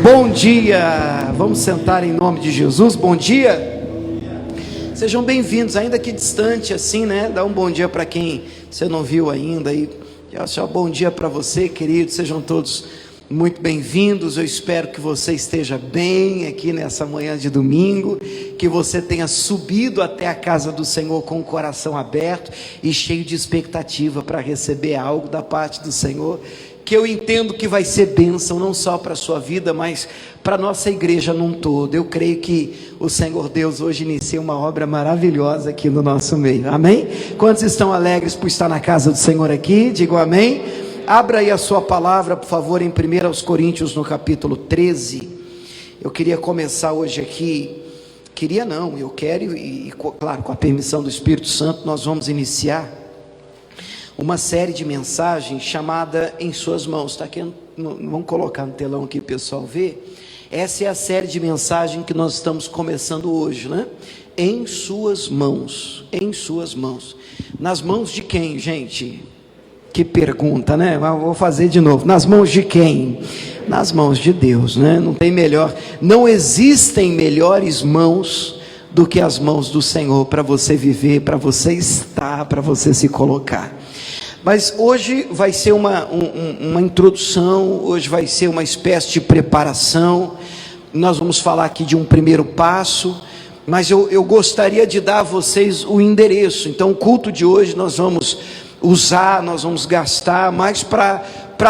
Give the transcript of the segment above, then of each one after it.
Bom dia, vamos sentar em nome de Jesus. Bom dia, sejam bem-vindos, ainda que distante assim, né? Dá um bom dia para quem você não viu ainda e só bom dia para você, querido. Sejam todos muito bem-vindos. Eu espero que você esteja bem aqui nessa manhã de domingo, que você tenha subido até a casa do Senhor com o coração aberto e cheio de expectativa para receber algo da parte do Senhor, que eu entendo que vai ser bênção não só para a sua vida, mas para a nossa igreja num todo. Eu creio que o Senhor Deus hoje inicia uma obra maravilhosa aqui no nosso meio, amém? Quantos estão alegres por estar na casa do Senhor aqui? Digam amém. Abra aí a sua palavra, por favor, em 1 Coríntios, no capítulo 13. Eu queria começar hoje aqui, eu quero, e claro, com a permissão do Espírito Santo, nós vamos iniciar uma série de mensagens chamada Em Suas Mãos. Está aqui, vamos colocar no telão aqui para o pessoal ver. Essa é a série de mensagens que nós estamos começando hoje, né? Em Suas Mãos, em Suas Mãos. Nas mãos de quem, gente? Que pergunta, né? Vou fazer de novo. Nas mãos de quem? Nas mãos de Deus, né? Não tem melhor, não existem melhores mãos do que as mãos do Senhor para você viver, para você estar, para você se colocar. Mas hoje vai ser uma introdução, hoje vai ser uma espécie de preparação. Nós vamos falar aqui de um primeiro passo, mas eu gostaria de dar a vocês o endereço. Então o culto de hoje nós vamos usar, nós vamos gastar mais para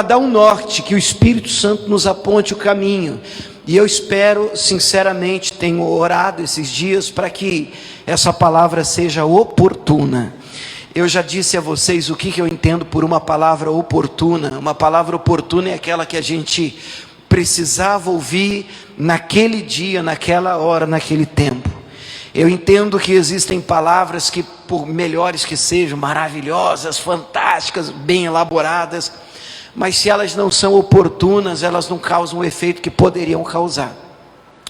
dar um norte, que o Espírito Santo nos aponte o caminho. E eu espero, sinceramente, tenho orado esses dias para que essa palavra seja oportuna. Eu já disse a vocês o que eu entendo por uma palavra oportuna. Uma palavra oportuna é aquela que a gente precisava ouvir naquele dia, naquela hora, naquele tempo. Eu entendo que existem palavras que, por melhores que sejam, maravilhosas, fantásticas, bem elaboradas, mas se elas não são oportunas, elas não causam o efeito que poderiam causar.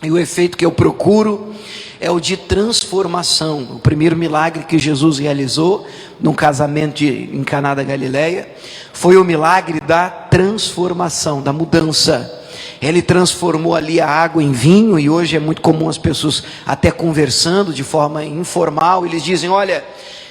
E o efeito que eu procuro é o de transformação. O primeiro milagre que Jesus realizou num casamento em Caná da Galileia foi o milagre da transformação, da mudança. Ele transformou ali a água em vinho, e hoje é muito comum as pessoas até conversando de forma informal, eles dizem: olha,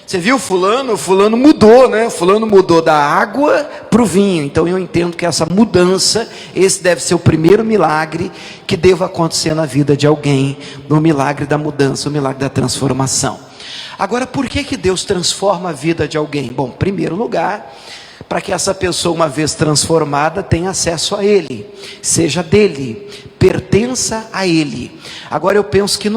você viu fulano mudou, né? Fulano mudou da água para o vinho. Então eu entendo que essa mudança, esse deve ser o primeiro milagre que deva acontecer na vida de alguém, no milagre da mudança, o milagre da transformação. Agora, por que Deus transforma a vida de alguém? Bom, em primeiro lugar, para que essa pessoa, uma vez transformada, tenha acesso a Ele, seja dele, pertença a Ele. Agora eu penso que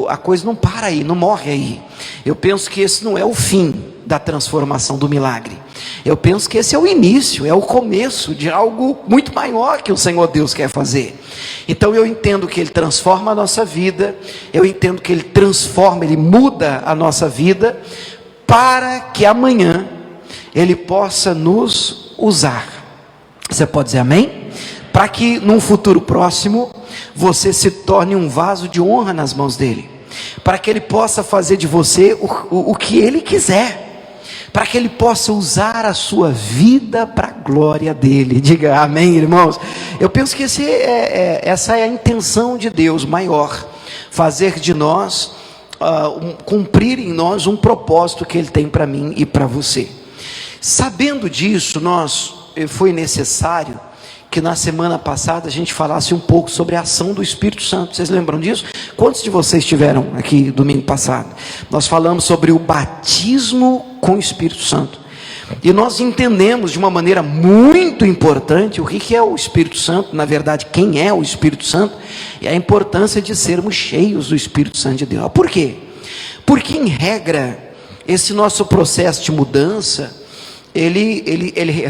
a coisa não para aí, não morre aí. Eu penso que esse não é o fim da transformação do milagre. Eu penso que esse é o início, é o começo de algo muito maior que o Senhor Deus quer fazer. Então eu entendo que Ele transforma a nossa vida, eu entendo que Ele transforma, Ele muda a nossa vida, para que amanhã Ele possa nos usar. Você pode dizer amém? Para que num futuro próximo você se torne um vaso de honra nas mãos dele, para que Ele possa fazer de você o que Ele quiser, para que Ele possa usar a sua vida para a glória dele. Diga amém, irmãos. Eu penso que essa é a intenção de Deus maior, fazer de nós, cumprir em nós um propósito que Ele tem para mim e para você. Sabendo disso, foi necessário que na semana passada a gente falasse um pouco sobre a ação do Espírito Santo. Vocês lembram disso? Quantos de vocês estiveram aqui domingo passado? Nós falamos sobre o batismo com o Espírito Santo, e nós entendemos de uma maneira muito importante o que é o Espírito Santo, na verdade quem é o Espírito Santo, e a importância de sermos cheios do Espírito Santo de Deus. Por quê? Porque em regra, esse nosso processo de mudança, ele é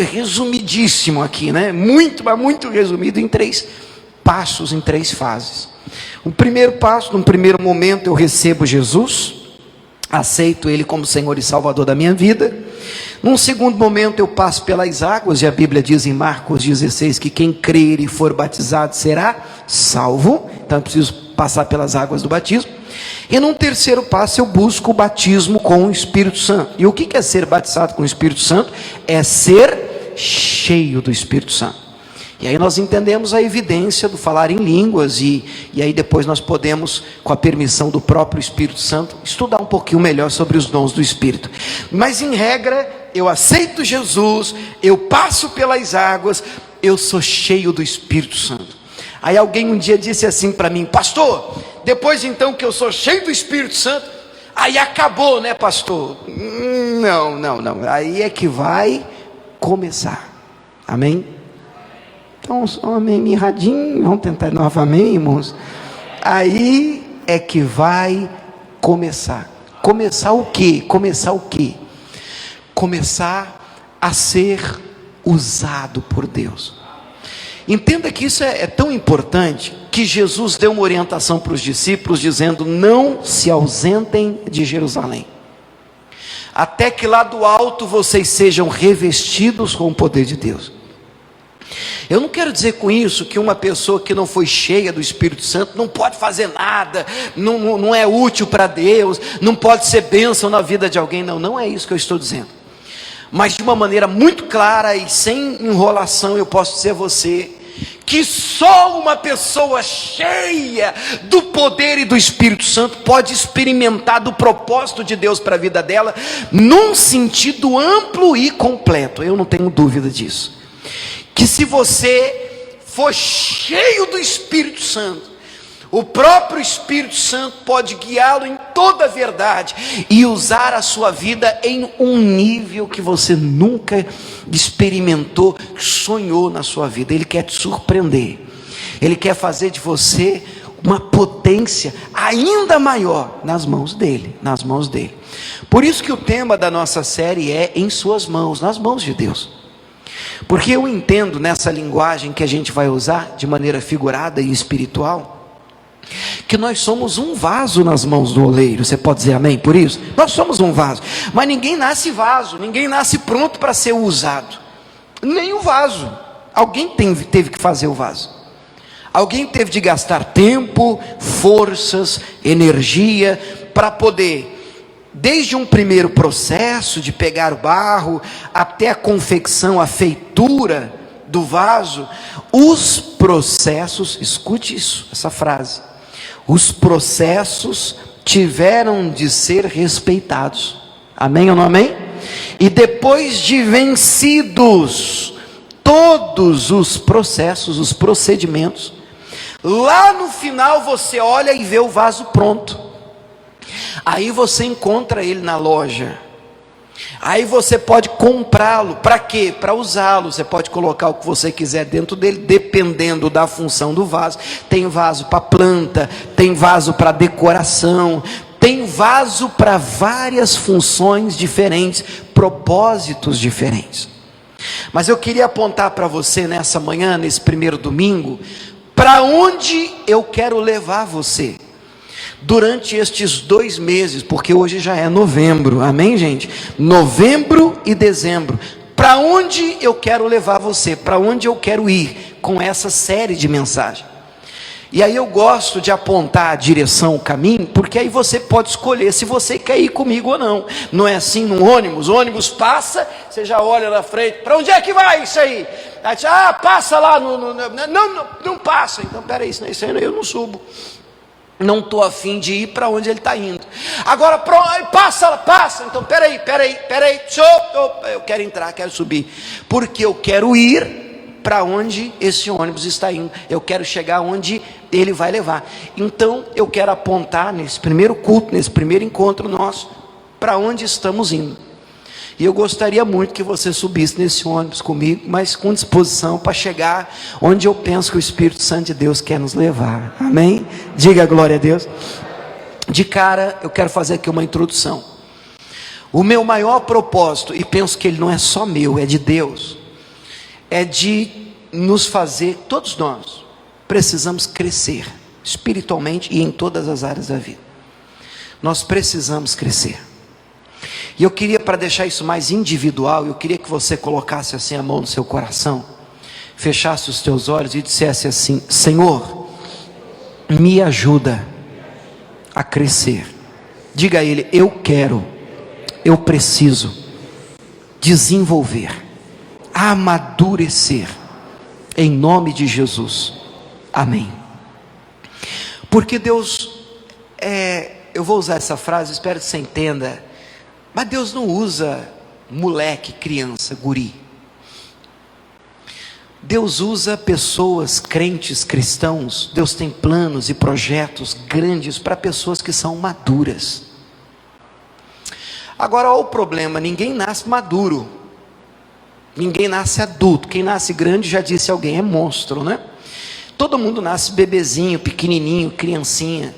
resumidíssimo aqui, né? Mas muito resumido em 3 passos, em 3 fases. O primeiro passo, num primeiro momento, eu recebo Jesus, aceito Ele como Senhor e Salvador da minha vida. Num segundo momento, eu passo pelas águas, e a Bíblia diz em Marcos 16 que quem crer e for batizado será salvo. Então eu preciso passar pelas águas do batismo. E num terceiro passo eu busco o batismo com o Espírito Santo. E o que é ser batizado com o Espírito Santo? É ser cheio do Espírito Santo. E aí nós entendemos a evidência do falar em línguas, e aí depois nós podemos, com a permissão do próprio Espírito Santo, estudar um pouquinho melhor sobre os dons do Espírito. Mas em regra, eu aceito Jesus, eu passo pelas águas, eu sou cheio do Espírito Santo. Aí alguém um dia disse assim para mim: pastor, depois então que eu sou cheio do Espírito Santo, aí acabou, né, pastor? Não, aí é que vai começar. Amém? Então, amém, mirradinho, vamos tentar novamente, irmãos. Aí é que vai começar. Começar o quê? Começar o quê? Começar a ser usado por Deus. Entenda que isso é tão importante, que Jesus deu uma orientação para os discípulos, dizendo: não se ausentem de Jerusalém, até que lá do alto vocês sejam revestidos com o poder de Deus. Eu não quero dizer com isso que uma pessoa que não foi cheia do Espírito Santo não pode fazer nada, não é útil para Deus, não pode ser bênção na vida de alguém. Não é isso que eu estou dizendo. Mas de uma maneira muito clara e sem enrolação, eu posso dizer a você que só uma pessoa cheia do poder e do Espírito Santo pode experimentar do propósito de Deus para a vida dela, num sentido amplo e completo. Eu não tenho dúvida disso. Que se você for cheio do Espírito Santo, o próprio Espírito Santo pode guiá-lo em toda a verdade e usar a sua vida em um nível que você nunca experimentou, sonhou na sua vida. Ele quer te surpreender, Ele quer fazer de você uma potência ainda maior nas mãos dele, nas mãos dele. Por isso que o tema da nossa série é em suas mãos, nas mãos de Deus. Porque eu entendo, nessa linguagem que a gente vai usar de maneira figurada e espiritual, que nós somos um vaso nas mãos do oleiro. Você pode dizer amém por isso? Nós somos um vaso, mas ninguém nasce vaso, ninguém nasce pronto para ser usado, nem o vaso. Alguém teve que fazer o vaso, alguém teve de gastar tempo, forças, energia, para poder, desde um primeiro processo de pegar o barro, até a confecção, a feitura do vaso, os processos, escute isso, essa frase, os processos tiveram de ser respeitados. Amém ou não amém? E depois de vencidos todos os processos, os procedimentos, lá no final você olha e vê o vaso pronto. Aí você encontra ele na loja, aí você pode comprá-lo. Para quê? Para usá-lo. Você pode colocar o que você quiser dentro dele, dependendo da função do vaso. Tem vaso para planta, tem vaso para decoração, tem vaso para várias funções diferentes, propósitos diferentes. Mas eu queria apontar para você nessa manhã, nesse primeiro domingo, para onde eu quero levar você durante estes 2 meses, porque hoje já é novembro, amém, gente? Novembro e dezembro. Para onde eu quero levar você? Para onde eu quero ir com essa série de mensagens? E aí eu gosto de apontar a direção, o caminho, porque aí você pode escolher se você quer ir comigo ou não. Não é assim no ônibus, o ônibus passa, você já olha na frente: para onde é que vai isso aí? Aí diz: passa lá, não passa. Então peraí, isso aí eu não subo, não estou afim de ir para onde ele está indo. Agora passa, então peraí, eu quero entrar, quero subir, porque eu quero ir para onde esse ônibus está indo, eu quero chegar onde ele vai levar. Então eu quero apontar nesse primeiro culto, nesse primeiro encontro nosso, para onde estamos indo. E eu gostaria muito que você subisse nesse ônibus comigo, mas com disposição para chegar onde eu penso que o Espírito Santo de Deus quer nos levar. Amém? Diga glória a Deus. De cara, eu quero fazer aqui uma introdução. O meu maior propósito, e penso que ele não é só meu, é de Deus, é de nos fazer, todos nós precisamos crescer espiritualmente e em todas as áreas da vida. Nós precisamos crescer. E eu queria, para deixar isso mais individual, eu queria que você colocasse assim a mão no seu coração, fechasse os teus olhos e dissesse assim: Senhor, me ajuda a crescer. Diga a Ele: eu quero, eu preciso desenvolver, amadurecer em nome de Jesus, amém. Porque Deus, eu vou usar essa frase, espero que você entenda, mas Deus não usa moleque, criança, guri. Deus usa pessoas, crentes, cristãos. Deus tem planos e projetos grandes para pessoas que são maduras. Agora, olha o problema, ninguém nasce maduro, ninguém nasce adulto. Quem nasce grande, já disse alguém, é monstro, né? Todo mundo nasce bebezinho, pequenininho, criancinha,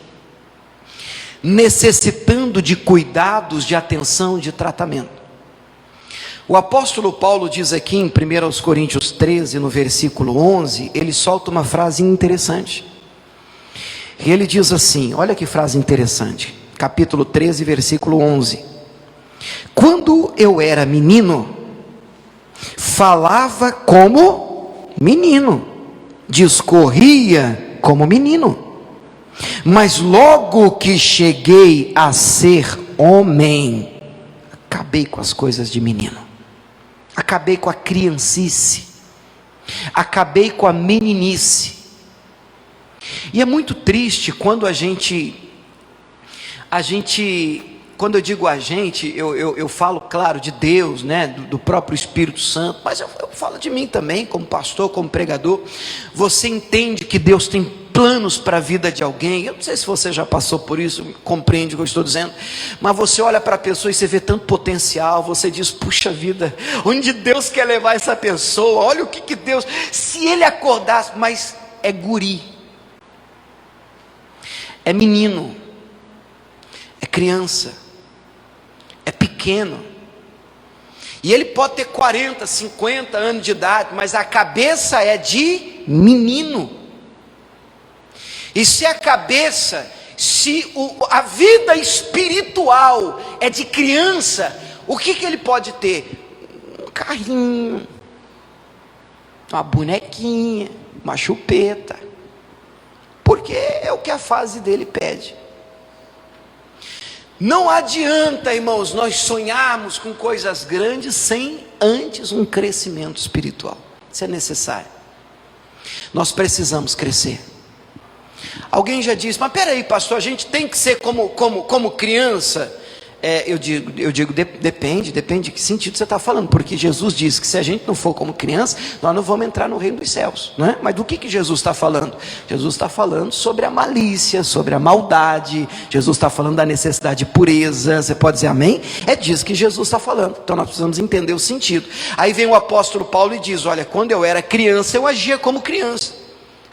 necessitando de cuidados, de atenção, de tratamento. O apóstolo Paulo diz aqui em 1 Coríntios 13, no versículo 11, ele solta uma frase interessante. E ele diz assim, olha que frase interessante, capítulo 13, versículo 11. Quando eu era menino, falava como menino, discorria como menino, mas logo que cheguei a ser homem, acabei com as coisas de menino, acabei com a criancice, acabei com a meninice. E é muito triste quando a gente, quando eu digo a gente, eu falo, claro, de Deus, né, do próprio Espírito Santo, mas eu falo de mim também, como pastor, como pregador. Você entende que Deus tem planos para a vida de alguém? Eu não sei se você já passou por isso, compreende o que eu estou dizendo, mas você olha para a pessoa e você vê tanto potencial, você diz, puxa vida, onde Deus quer levar essa pessoa? Olha o que Deus, se ele acordasse, mas é guri, é menino, é criança, é pequeno, e ele pode ter 40, 50 anos de idade, mas a cabeça é de menino. E se a cabeça, a vida espiritual é de criança, o que ele pode ter? Um carrinho, uma bonequinha, uma chupeta, porque é o que a fase dele pede. Não adianta, irmãos, nós sonharmos com coisas grandes sem antes um crescimento espiritual. Isso é necessário. Nós precisamos crescer. Alguém já disse, mas peraí, pastor, a gente tem que ser como criança? Eu digo, depende de que sentido você está falando, porque Jesus disse que se a gente não for como criança, nós não vamos entrar no reino dos céus, não é? Mas do que Jesus está falando? Jesus está falando sobre a malícia, sobre a maldade. Jesus está falando da necessidade de pureza. Você pode dizer amém? É disso que Jesus está falando. Então nós precisamos entender o sentido. Aí vem o apóstolo Paulo e diz, olha, quando eu era criança, eu agia como criança.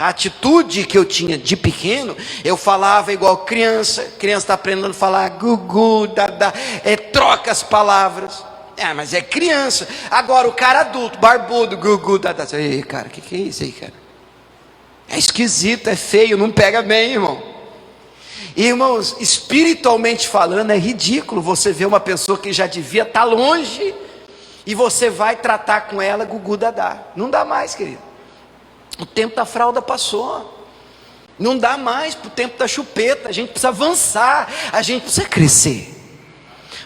A atitude que eu tinha de pequeno, eu falava igual criança está aprendendo a falar gugu, dadá, troca as palavras, mas é criança. Agora o cara adulto, barbudo, gugu, dadá, ei cara, que é isso aí, cara? É esquisito, é feio, não pega bem, irmão. Irmãos, espiritualmente falando, é ridículo você ver uma pessoa que já devia estar longe, e você vai tratar com ela gugu, dadá. Não dá mais, querido. O tempo da fralda passou, não dá mais para o tempo da chupeta. A gente precisa avançar, a gente precisa crescer,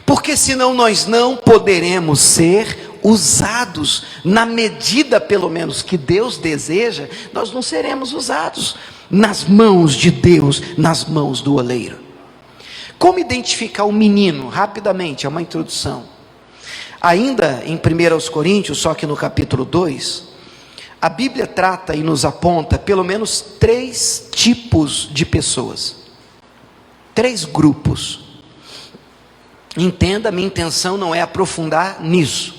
porque senão nós não poderemos ser usados na medida, pelo menos, que Deus deseja. Nós não seremos usados nas mãos de Deus, nas mãos do oleiro. Como identificar o menino? Rapidamente, é uma introdução. Ainda em 1 Coríntios, só que no capítulo 2, a Bíblia trata e nos aponta pelo menos 3 tipos de pessoas, 3 grupos. Entenda, minha intenção não é aprofundar nisso,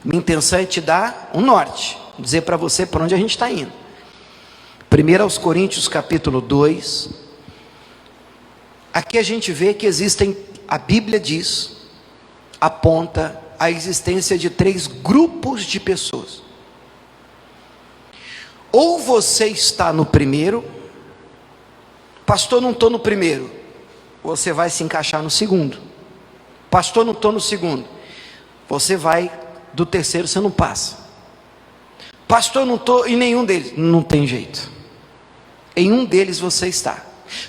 minha intenção é te dar um norte, dizer para você para onde a gente está indo. 1 Coríntios capítulo 2, aqui a gente vê que existem, a Bíblia diz, aponta a existência de 3 grupos de pessoas. Ou você está no primeiro, pastor, não estou no primeiro, você vai se encaixar no segundo. Pastor, não estou no segundo, você vai do terceiro, você não passa. Pastor, não estou em nenhum deles, não tem jeito. Em um deles você está.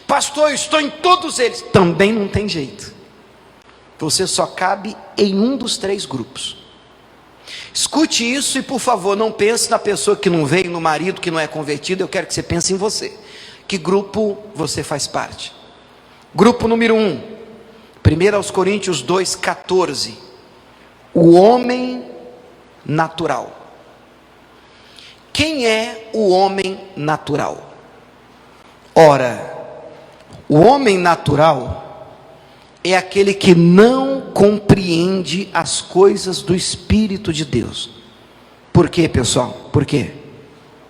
Pastor, eu estou em todos eles, também não tem jeito. Você só cabe em um dos 3 grupos. Escute isso e, por favor, não pense na pessoa que não veio, no marido que não é convertido. Eu quero que você pense em você. Que grupo você faz parte? Grupo número 1, 1 Coríntios 2,14. O homem natural. Quem é o homem natural? Ora, o homem natural é aquele que não compreende as coisas do Espírito de Deus. Por quê, pessoal? Por quê?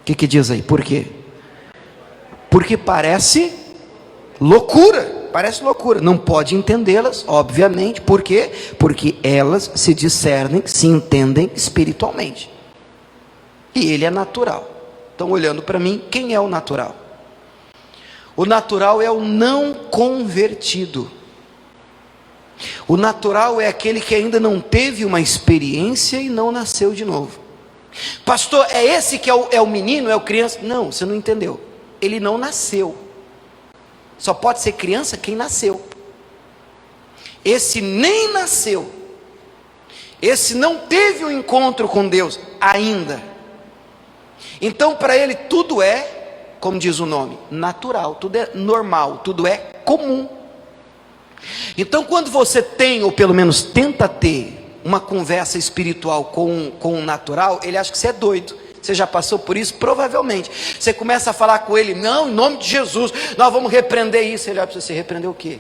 O que diz aí? Por quê? Porque parece loucura. Parece loucura. Não pode entendê-las, obviamente. Por quê? Porque elas se discernem, se entendem espiritualmente. E ele é natural. Estão olhando para mim, quem é o natural? O natural é o não convertido. O natural é aquele que ainda não teve uma experiência e não nasceu de novo. Pastor, é esse que é o menino, é o criança? Não, você não entendeu. Ele não nasceu. Só pode ser criança quem nasceu. Esse nem nasceu. Esse não teve um encontro com Deus ainda. Então para ele tudo é, como diz o nome, natural, tudo é normal, tudo é comum. Então quando você tem, ou pelo menos tenta ter, uma conversa espiritual com o natural, ele acha que você é doido. Você já passou por isso? Provavelmente. Você começa a falar com ele, não, em nome de Jesus, nós vamos repreender isso. Ele olha para você, repreender o quê?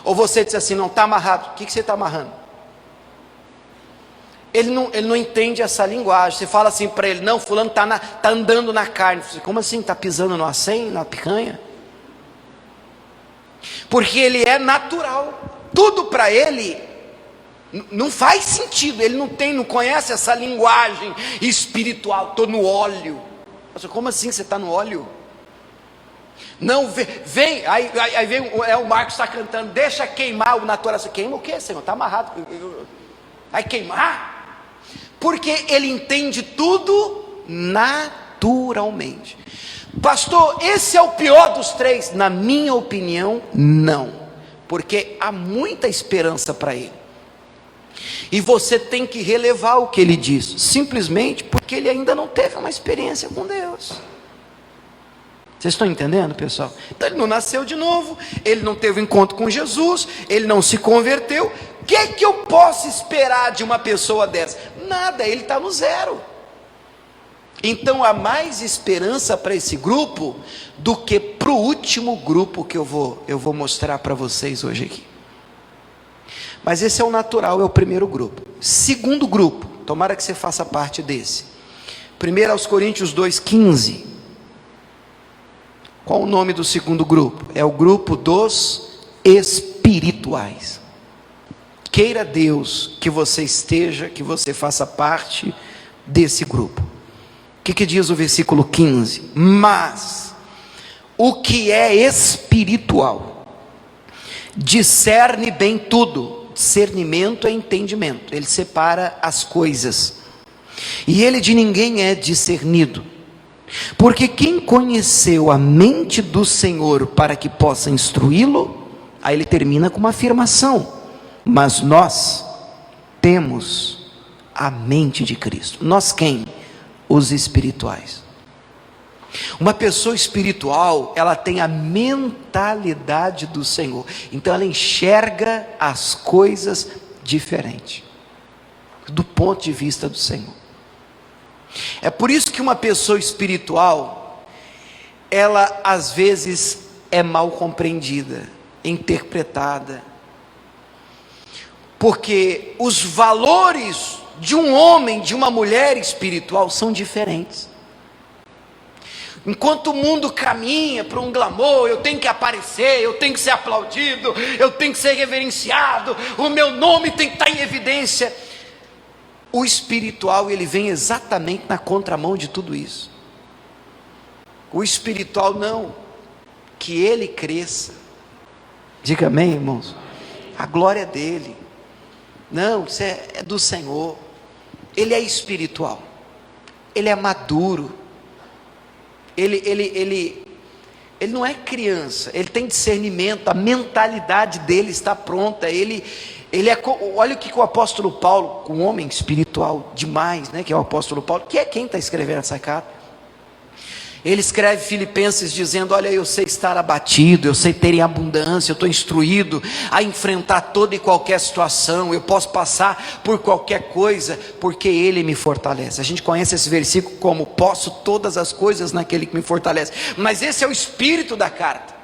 Ou você diz assim, não, está amarrado. O que você está amarrando? Ele não entende essa linguagem. Você fala assim para ele, não, fulano está andando na carne. Você, como assim? Está pisando no acém, na picanha? Porque ele é natural. Tudo para ele não faz sentido. Ele não conhece essa linguagem espiritual. Estou no óleo. Como assim você está no óleo? Não, vem, aí vem, o Marcos está cantando, deixa queimar o natural. Queima o que, Senhor? Está amarrado. Vai queimar? Porque ele entende tudo naturalmente. Pastor, esse é o pior dos três? Na minha opinião, não. Porque há muita esperança para ele. E você tem que relevar o que ele diz, simplesmente porque ele ainda não teve uma experiência com Deus. Vocês estão entendendo, pessoal? Então ele não nasceu de novo, ele não teve um encontro com Jesus, ele não se converteu. O que eu posso esperar de uma pessoa dessa? Nada, ele está no zero. Então há mais esperança para esse grupo do que para o último grupo que eu vou mostrar para vocês hoje aqui. Mas esse é o natural, é o primeiro grupo. Segundo grupo, tomara que você faça parte desse. 1 Coríntios 2,15. Qual o nome do segundo grupo? É o grupo dos espirituais. Queira Deus que você esteja, que você faça parte desse grupo. O que diz o versículo 15? Mas o que é espiritual discerne bem tudo. Discernimento é entendimento, ele separa as coisas, e ele de ninguém é discernido, porque quem conheceu a mente do Senhor para que possa instruí-lo? Aí ele termina com uma afirmação, mas nós temos a mente de Cristo. Nós quem? Os espirituais. Uma pessoa espiritual, ela tem a mentalidade do Senhor, então ela enxerga as coisas diferente, do ponto de vista do Senhor. É por isso que uma pessoa espiritual, ela às vezes é mal compreendida, interpretada, porque os valores de um homem, de uma mulher espiritual são diferentes. Enquanto o mundo caminha para um glamour, eu tenho que aparecer, eu tenho que ser aplaudido, eu tenho que ser reverenciado, o meu nome tem que estar em evidência. O espiritual, ele vem exatamente na contramão de tudo isso. O espiritual não, que ele cresça. Diga amém, irmãos. A glória é dele. Não, isso é do Senhor. Ele é espiritual. Ele é maduro. Ele Ele não é criança, ele tem discernimento, a mentalidade dele está pronta, olha o que o apóstolo Paulo, um homem espiritual demais, né, que é o apóstolo Paulo, que é quem está escrevendo essa carta. Ele escreve Filipenses dizendo: olha, eu sei estar abatido, eu sei ter em abundância, eu estou instruído a enfrentar toda e qualquer situação, eu posso passar por qualquer coisa, porque Ele me fortalece. A gente conhece esse versículo como: posso todas as coisas naquele que me fortalece. Mas esse é o espírito da carta.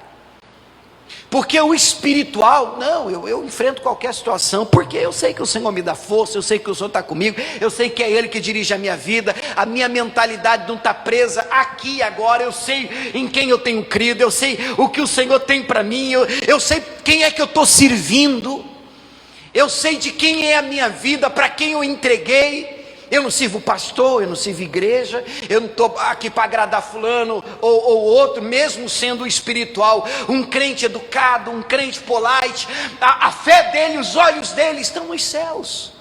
Porque o espiritual, não, eu enfrento qualquer situação, porque eu sei que o Senhor me dá força, eu sei que o Senhor está comigo, eu sei que é Ele que dirige a minha vida, a minha mentalidade não está presa aqui e agora, eu sei em quem eu tenho crido, eu sei o que o Senhor tem para mim, eu sei quem é que eu estou servindo, eu sei de quem é a minha vida, para quem eu entreguei. Eu não sirvo pastor, eu não sirvo igreja, eu não estou aqui para agradar fulano ou outro, mesmo sendo espiritual, um crente educado, um crente polite, a fé dele, os olhos dele estão nos céus.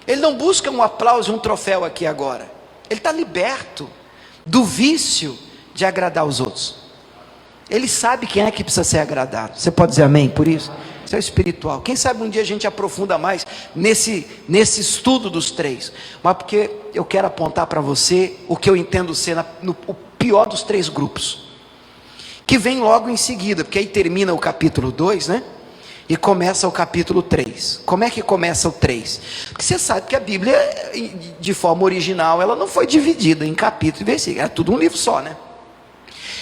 Ele não busca um aplauso, um troféu aqui agora, ele está liberto do vício de agradar os outros. Ele sabe quem é que precisa ser agradado. Você pode dizer amém por isso? Isso é espiritual. Quem sabe um dia a gente aprofunda mais nesse estudo dos três. Mas porque eu quero apontar para você o que eu entendo ser o pior dos três grupos, que vem logo em seguida, porque aí termina o capítulo 2, né? E começa o capítulo 3. Como é que começa o 3? Porque você sabe que a Bíblia, de forma original, ela não foi dividida em capítulo e versículo. Era tudo um livro só, né?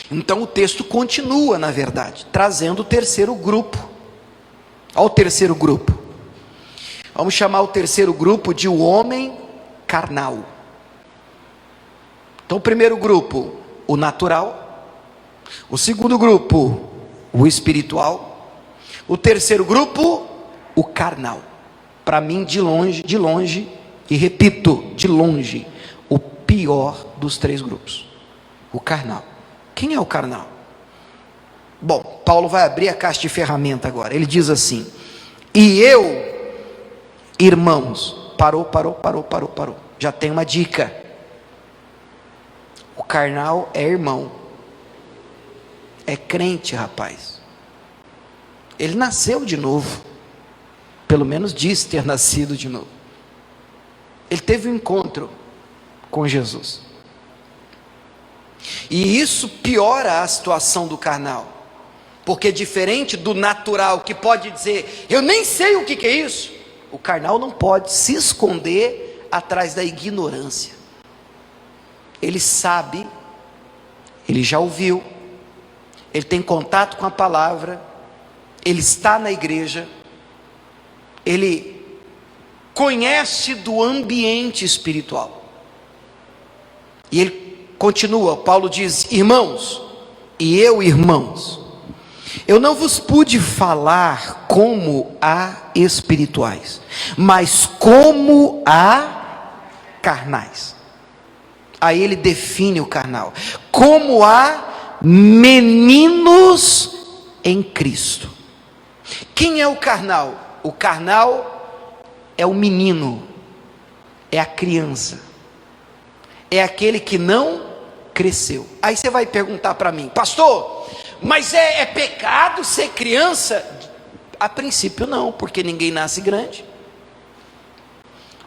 Então o texto continua, na verdade, trazendo o terceiro grupo. Olha o terceiro grupo. Vamos chamar o terceiro grupo de o homem carnal. Então o primeiro grupo, o natural. O segundo grupo, o espiritual. O terceiro grupo, o carnal. Para mim, de longe, e repito, de longe, o pior dos três grupos, o carnal. Quem é o carnal? Bom, Paulo vai abrir a caixa de ferramenta agora. Ele diz assim: e eu, irmãos, parou. Já tem uma dica. O carnal é irmão, é crente, rapaz. Ele nasceu de novo, pelo menos diz ter nascido de novo. Ele teve um encontro com Jesus, e isso piora a situação do carnal. Porque diferente do natural, que pode dizer, eu nem sei o que é isso, o carnal não pode se esconder atrás da ignorância. Ele sabe, ele já ouviu, ele tem contato com a palavra, ele está na igreja, ele conhece do ambiente espiritual. E ele continua, Paulo diz: irmãos, e eu, irmãos, eu não vos pude falar como a espirituais, mas como a carnais. Aí ele define o carnal, como a meninos em Cristo. Quem é o carnal? O carnal é o menino, é a criança, é aquele que não cresceu. Aí você vai perguntar para mim: pastor, mas é pecado ser criança? A princípio não, porque ninguém nasce grande.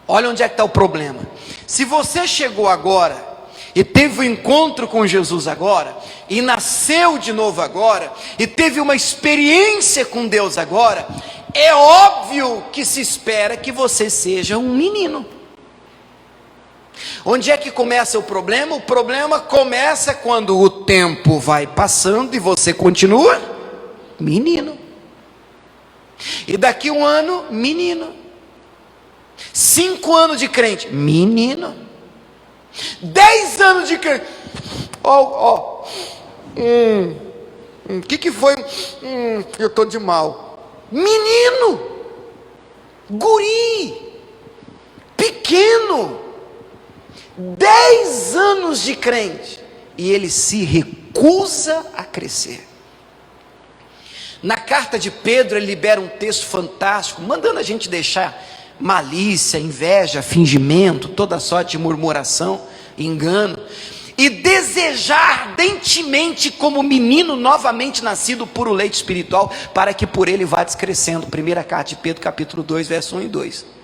Olha onde é que está o problema. Se você chegou agora e teve um encontro com Jesus agora, e nasceu de novo agora, e teve uma experiência com Deus agora, é óbvio que se espera que você seja um menino. Onde é que começa o problema? O problema começa quando o tempo vai passando e você continua menino. E daqui um ano, menino. 5 anos de crente, menino. 10 anos de crente. Que foi? Eu estou de mal. Menino. Guri. Pequeno. 10 anos de crente, e ele se recusa a crescer. Na carta de Pedro, ele libera um texto fantástico, mandando a gente deixar malícia, inveja, fingimento, toda sorte de murmuração, engano. e desejar ardentemente como menino novamente nascido puro leite espiritual, para que por ele vá descrescendo. Primeira carta de Pedro, capítulo 2, verso 1 e 2.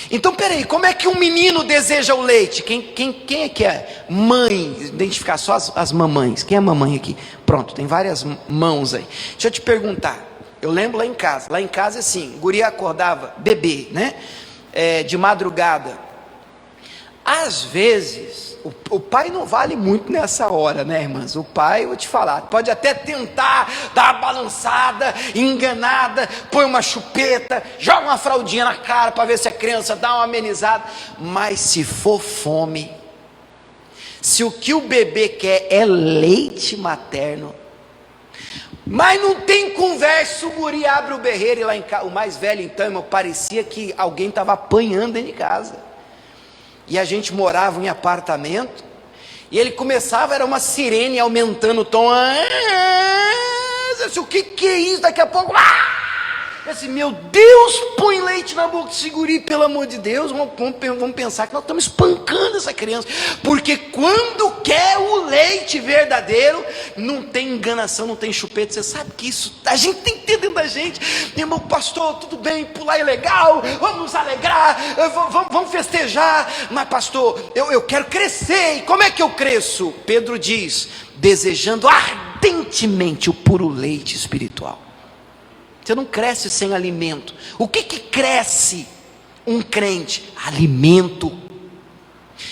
Então peraí, como é que um menino deseja o leite? Quem é que é mãe? Identificar só as mamães. Quem é mamãe aqui? Pronto, tem várias mãos aí. Deixa eu te perguntar. Eu lembro lá em casa assim, guria acordava, bebê, né? De madrugada. Às vezes, o pai não vale muito nessa hora, né, irmãs? O pai, eu vou te falar, pode até tentar dar uma balançada, enganada, põe uma chupeta, joga uma fraldinha na cara para ver se a criança dá uma amenizada. Mas se for fome, se o que o bebê quer é leite materno, mas não tem conversa, o guri abre o berreiro, e lá em casa, o mais velho então, irmão, parecia que alguém estava apanhando dentro de casa. E a gente morava em apartamento, e ele começava, era uma sirene aumentando o tom. O que é isso? Daqui a pouco, eu disse, meu Deus, põe leite na boca desse guri, pelo amor de Deus. Vamos pensar que nós estamos espancando essa criança, porque quando quer o leite verdadeiro, não tem enganação, não tem chupeta. Você sabe que isso, a gente tem que ter dentro da gente. Meu irmão, pastor, tudo bem, pular é legal, vamos nos alegrar, vamos festejar, mas pastor, eu quero crescer. E como é que eu cresço? Pedro diz, desejando ardentemente o puro leite espiritual. Você não cresce sem alimento. O que cresce um crente? Alimento.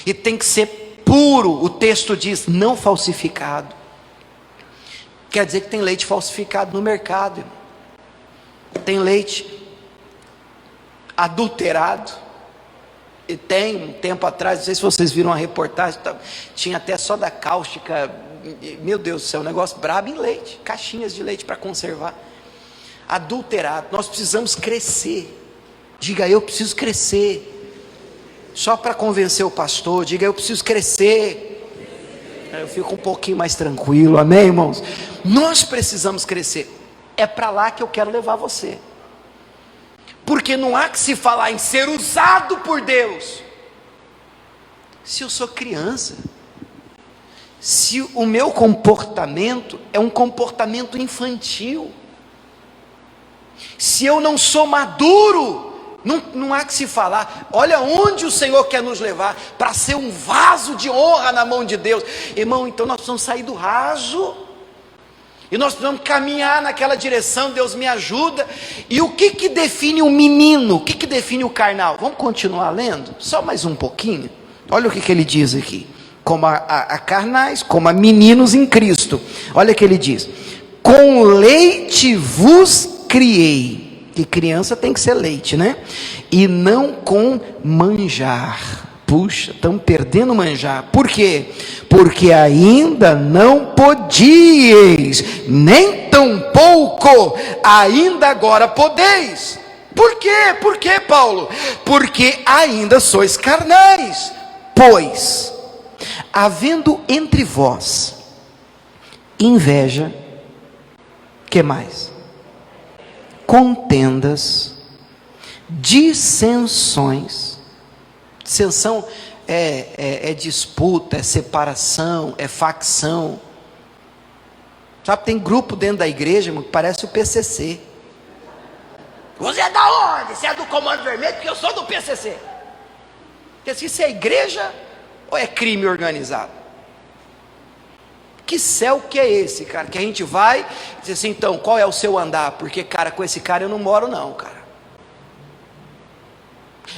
E tem que ser puro. O texto diz, não falsificado. Quer dizer que tem leite falsificado no mercado, irmão. Tem leite adulterado. E tem, um tempo atrás, não sei se vocês viram uma reportagem, tinha até soda cáustica. Meu Deus do céu, um negócio brabo em leite. Caixinhas de leite para conservar. Adulterado. Nós precisamos crescer. Diga, eu preciso crescer. Só para convencer o pastor, diga, eu preciso crescer. Eu fico um pouquinho mais tranquilo, amém, irmãos? Nós precisamos crescer. É para lá que eu quero levar você. Porque não há que se falar em ser usado por Deus se eu sou criança, se o meu comportamento é um comportamento infantil, se eu não sou maduro, não há que se falar. Olha onde o Senhor quer nos levar, para ser um vaso de honra na mão de Deus. Irmão, então nós precisamos sair do raso, e nós precisamos caminhar naquela direção. Deus me ajuda. E o que define o menino? O que define o carnal? Vamos continuar lendo? Só mais um pouquinho. Olha o que ele diz aqui. Como a carnais, como a meninos em Cristo. Olha o que ele diz. Com leite vos criei. Que criança tem que ser leite, né? E não com manjar. Puxa, estamos perdendo manjar. Por quê? Porque ainda não podíeis, nem tampouco ainda agora podeis. Por quê? Por quê, Paulo? Porque ainda sois carnais. Pois, havendo entre vós inveja, que mais? Contendas, dissensões. Dissensão é disputa, é separação, é facção. Sabe, tem grupo dentro da igreja, irmão, que parece o PCC. Você é da onde? Você é do Comando Vermelho? Porque eu sou do PCC. Porque se isso é igreja ou é crime organizado? Que céu que é esse, cara? Que a gente vai e diz assim, então, qual é o seu andar? Porque, cara, com esse cara eu não moro não, cara.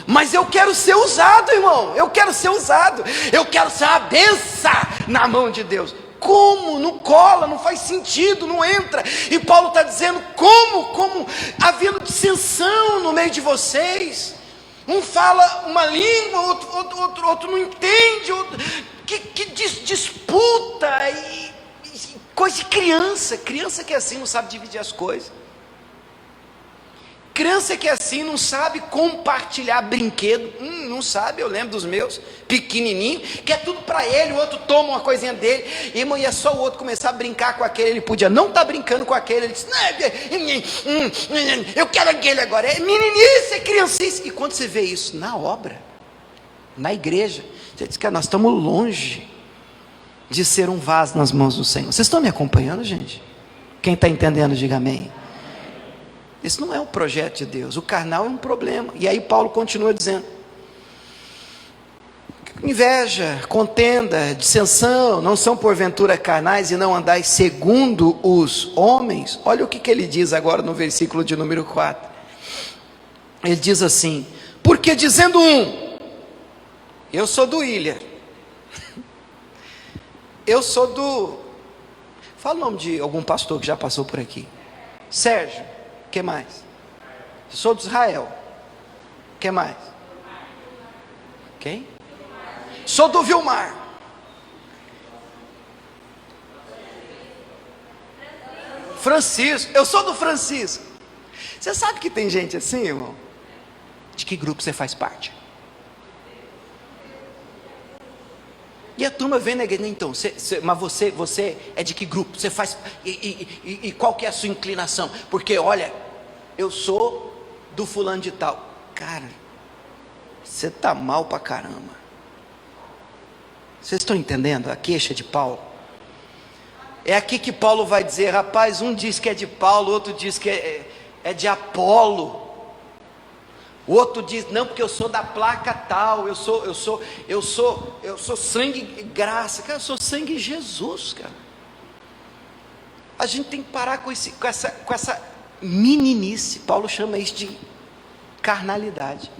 Mas eu quero ser usado, irmão. Eu quero ser usado. Eu quero ser uma benção na mão de Deus. Como? Não cola, não faz sentido, não entra. E Paulo está dizendo, como havendo dissensão no meio de vocês. Um fala uma língua, outro não entende, que disputa, e coisa de criança. Criança que é assim não sabe dividir as coisas. Criança que é assim não sabe compartilhar brinquedo. Não sabe, eu lembro dos meus, pequenininho, que é tudo para ele, o outro toma uma coisinha dele, e irmão, e é só o outro começar a brincar com aquele, ele podia não estar brincando com aquele, ele disse, eu quero aquele agora, é meninice, é criancice. E quando você vê isso na obra, na igreja, você diz que nós estamos longe de ser um vaso nas mãos do Senhor. Vocês estão me acompanhando, gente? Quem está entendendo, diga amém. Esse não é o projeto de Deus. O carnal é um problema. E aí Paulo continua dizendo: inveja, contenda, dissensão, não são porventura carnais e não andais segundo os homens? Olha o que ele diz agora no versículo de número 4. Ele diz assim: porque dizendo eu sou do Ilha, eu sou do... Fala o nome de algum pastor que já passou por aqui. Sérgio, o que mais? Eu sou do Israel, o que mais? Quem? Sou do Vilmar. Francisco, eu sou do Francisco. Você sabe que tem gente assim, irmão? De que grupo você faz parte? E a turma vem na igreja: então, mas você é de que grupo? Você faz, e qual que é a sua inclinação? Porque olha, eu sou do fulano de tal. Cara, você está mal pra caramba. Vocês estão entendendo a queixa de Paulo? É aqui que Paulo vai dizer: rapaz, um diz que é de Paulo, outro diz que é de Apolo, o outro diz: não, porque eu sou da placa tal, eu sou sangue e graça. Cara, eu sou sangue e Jesus, cara. A gente tem que parar com essa meninice. Paulo chama isso de carnalidade,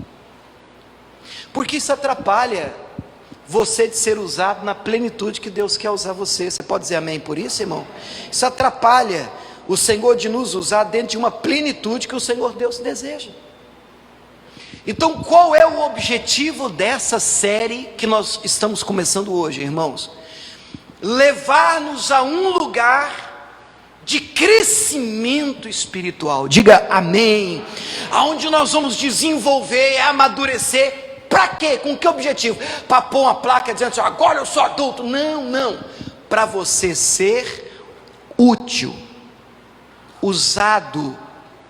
porque isso atrapalha você de ser usado na plenitude que Deus quer usar você. Você pode dizer amém por isso, irmão? Isso atrapalha o Senhor de nos usar dentro de uma plenitude que o Senhor Deus deseja. Então, qual é o objetivo dessa série que nós estamos começando hoje, irmãos? Levar-nos a um lugar de crescimento espiritual. Diga amém. Aonde nós vamos desenvolver, amadurecer. Para quê? Com que objetivo? Para pôr uma placa dizendo assim: agora eu sou adulto. Não. Para você ser útil, usado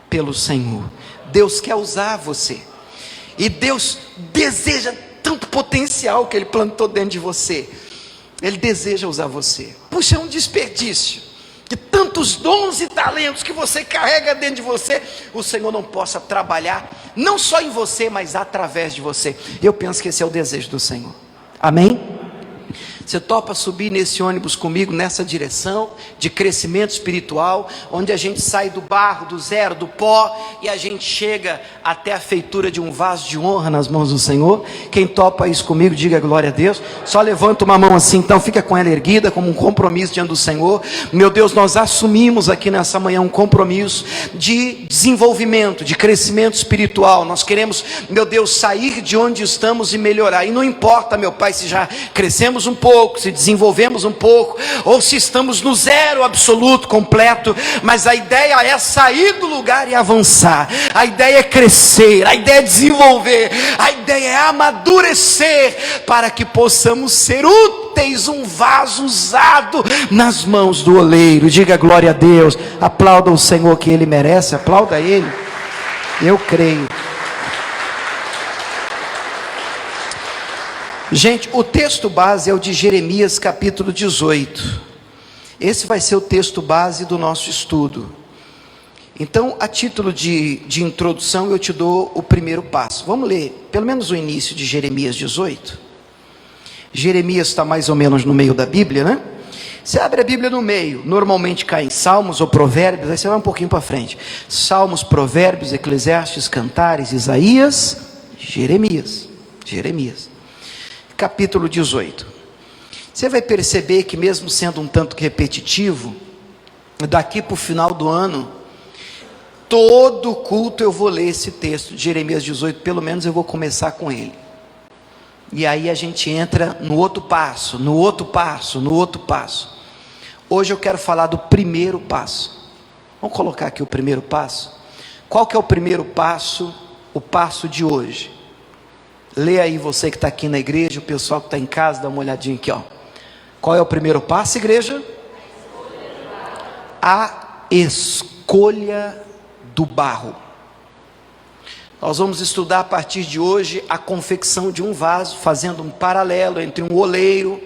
pelo Senhor. Deus quer usar você. E Deus deseja tanto potencial que Ele plantou dentro de você. Ele deseja usar você. Puxa, é um desperdício que tantos dons e talentos que você carrega dentro de você, o Senhor não possa trabalhar, não só em você, mas através de você. Eu penso que esse é o desejo do Senhor. Amém? Você topa subir nesse ônibus comigo, nessa direção de crescimento espiritual, onde a gente sai do barro, do zero, do pó, e a gente chega até a feitura de um vaso de honra nas mãos do Senhor? Quem topa isso comigo, diga glória a Deus. Só levanta uma mão assim, então fica com ela erguida, como um compromisso diante do Senhor. Meu Deus, nós assumimos aqui nessa manhã um compromisso de desenvolvimento, de crescimento espiritual. Nós queremos, meu Deus, sair de onde estamos e melhorar. E não importa, meu Pai, se já crescemos um pouco, se desenvolvemos um pouco, ou se estamos no zero absoluto, completo, mas a ideia é sair do lugar e avançar. A ideia é crescer, a ideia é desenvolver, a ideia é amadurecer, para que possamos ser úteis, um vaso usado nas mãos do oleiro. Diga glória a Deus. Aplauda o Senhor, que Ele merece. Aplauda Ele. Eu creio. Gente, o texto base é o de Jeremias capítulo 18. Esse vai ser o texto base do nosso estudo. Então, a título de introdução, eu te dou o primeiro passo. Vamos ler pelo menos o início de Jeremias 18. Jeremias está mais ou menos no meio da Bíblia, né? Você abre a Bíblia no meio, normalmente cai em Salmos ou Provérbios, aí você vai um pouquinho para frente. Salmos, Provérbios, Eclesiastes, Cantares, Isaías, Jeremias. Capítulo 18. Você vai perceber que, mesmo sendo um tanto repetitivo, daqui para o final do ano, todo culto eu vou ler esse texto de Jeremias 18, pelo menos eu vou começar com ele. E aí a gente entra no outro passo. Hoje eu quero falar do primeiro passo. Vamos colocar aqui o primeiro passo. Qual que é o primeiro passo? O passo de hoje. Lê aí, você que está aqui na igreja, o pessoal que está em casa, dá uma olhadinha aqui, ó. Qual é o primeiro passo, igreja? A escolha do barro. Nós vamos estudar a partir de hoje a confecção de um vaso, fazendo um paralelo entre um oleiro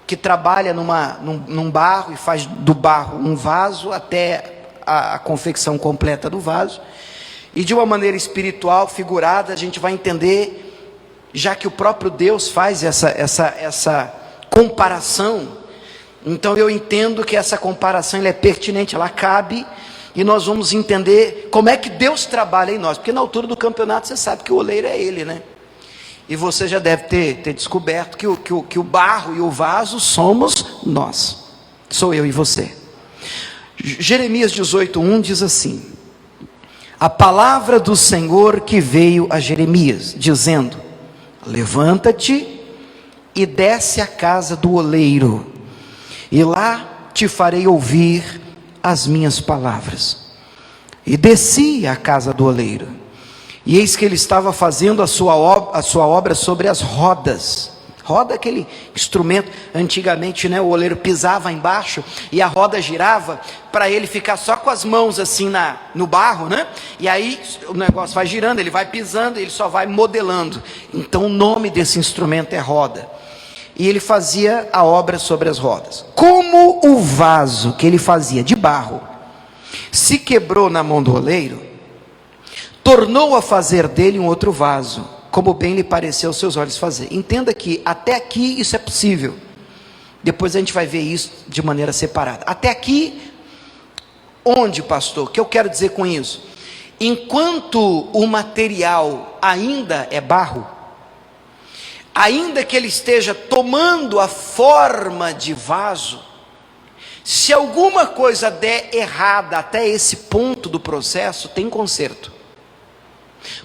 que trabalha num barro e faz do barro um vaso até a confecção completa do vaso. E de uma maneira espiritual, figurada, a gente vai entender, já que o próprio Deus faz essa comparação, então eu entendo que essa comparação ela é pertinente, ela cabe, e nós vamos entender como é que Deus trabalha em nós, porque na altura do campeonato você sabe que o oleiro é Ele, né? E você já deve ter descoberto que o barro e o vaso somos nós, sou eu e você. Jeremias 18:1 diz assim: a palavra do Senhor que veio a Jeremias, dizendo: levanta-te e desce à casa do oleiro, e lá te farei ouvir as minhas palavras. E desci à casa do oleiro, e eis que ele estava fazendo a sua obra sobre as rodas. Roda é aquele instrumento, antigamente, né, o oleiro pisava embaixo e a roda girava para ele ficar só com as mãos assim no barro, né? E aí o negócio vai girando, ele vai pisando, ele só vai modelando. Então o nome desse instrumento é roda. E ele fazia a obra sobre as rodas. Como o vaso que ele fazia de barro se quebrou na mão do oleiro, tornou a fazer dele um outro vaso, como bem lhe pareceu aos seus olhos fazer. Entenda que até aqui isso é possível. Depois a gente vai ver isso de maneira separada. Até aqui, onde, pastor? O que eu quero dizer com isso? Enquanto o material ainda é barro, ainda que ele esteja tomando a forma de vaso, se alguma coisa der errada até esse ponto do processo, tem conserto.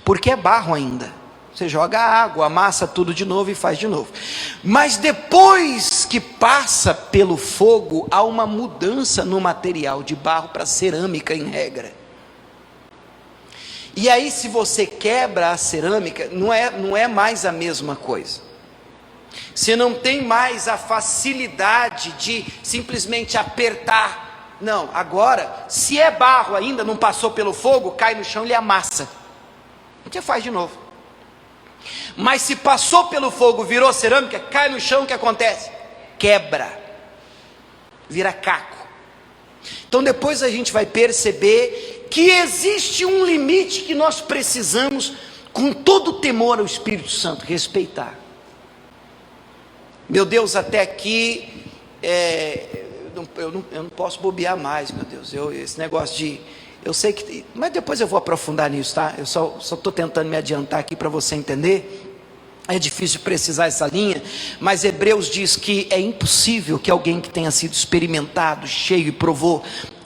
Porque é barro ainda. Você joga água, amassa tudo de novo e faz de novo. Mas depois que passa pelo fogo, há uma mudança no material de barro para cerâmica em regra. E aí se você quebra a cerâmica, não é mais a mesma coisa. Você não tem mais a facilidade de simplesmente apertar. Não, agora, se é barro ainda, não passou pelo fogo, cai no chão e ele amassa. A gente faz de novo. Mas se passou pelo fogo, virou cerâmica, cai no chão, o que acontece? Quebra, vira caco. Então depois a gente vai perceber que existe um limite que nós precisamos, com todo temor ao Espírito Santo, respeitar. Meu Deus, até aqui eu não posso bobear mais, meu Deus. Esse negócio de... Eu sei que... Mas depois eu vou aprofundar nisso, tá? Eu só estou tentando me adiantar aqui para você entender. É difícil precisar essa linha, mas Hebreus diz que é impossível que alguém que tenha sido experimentado, cheio e provou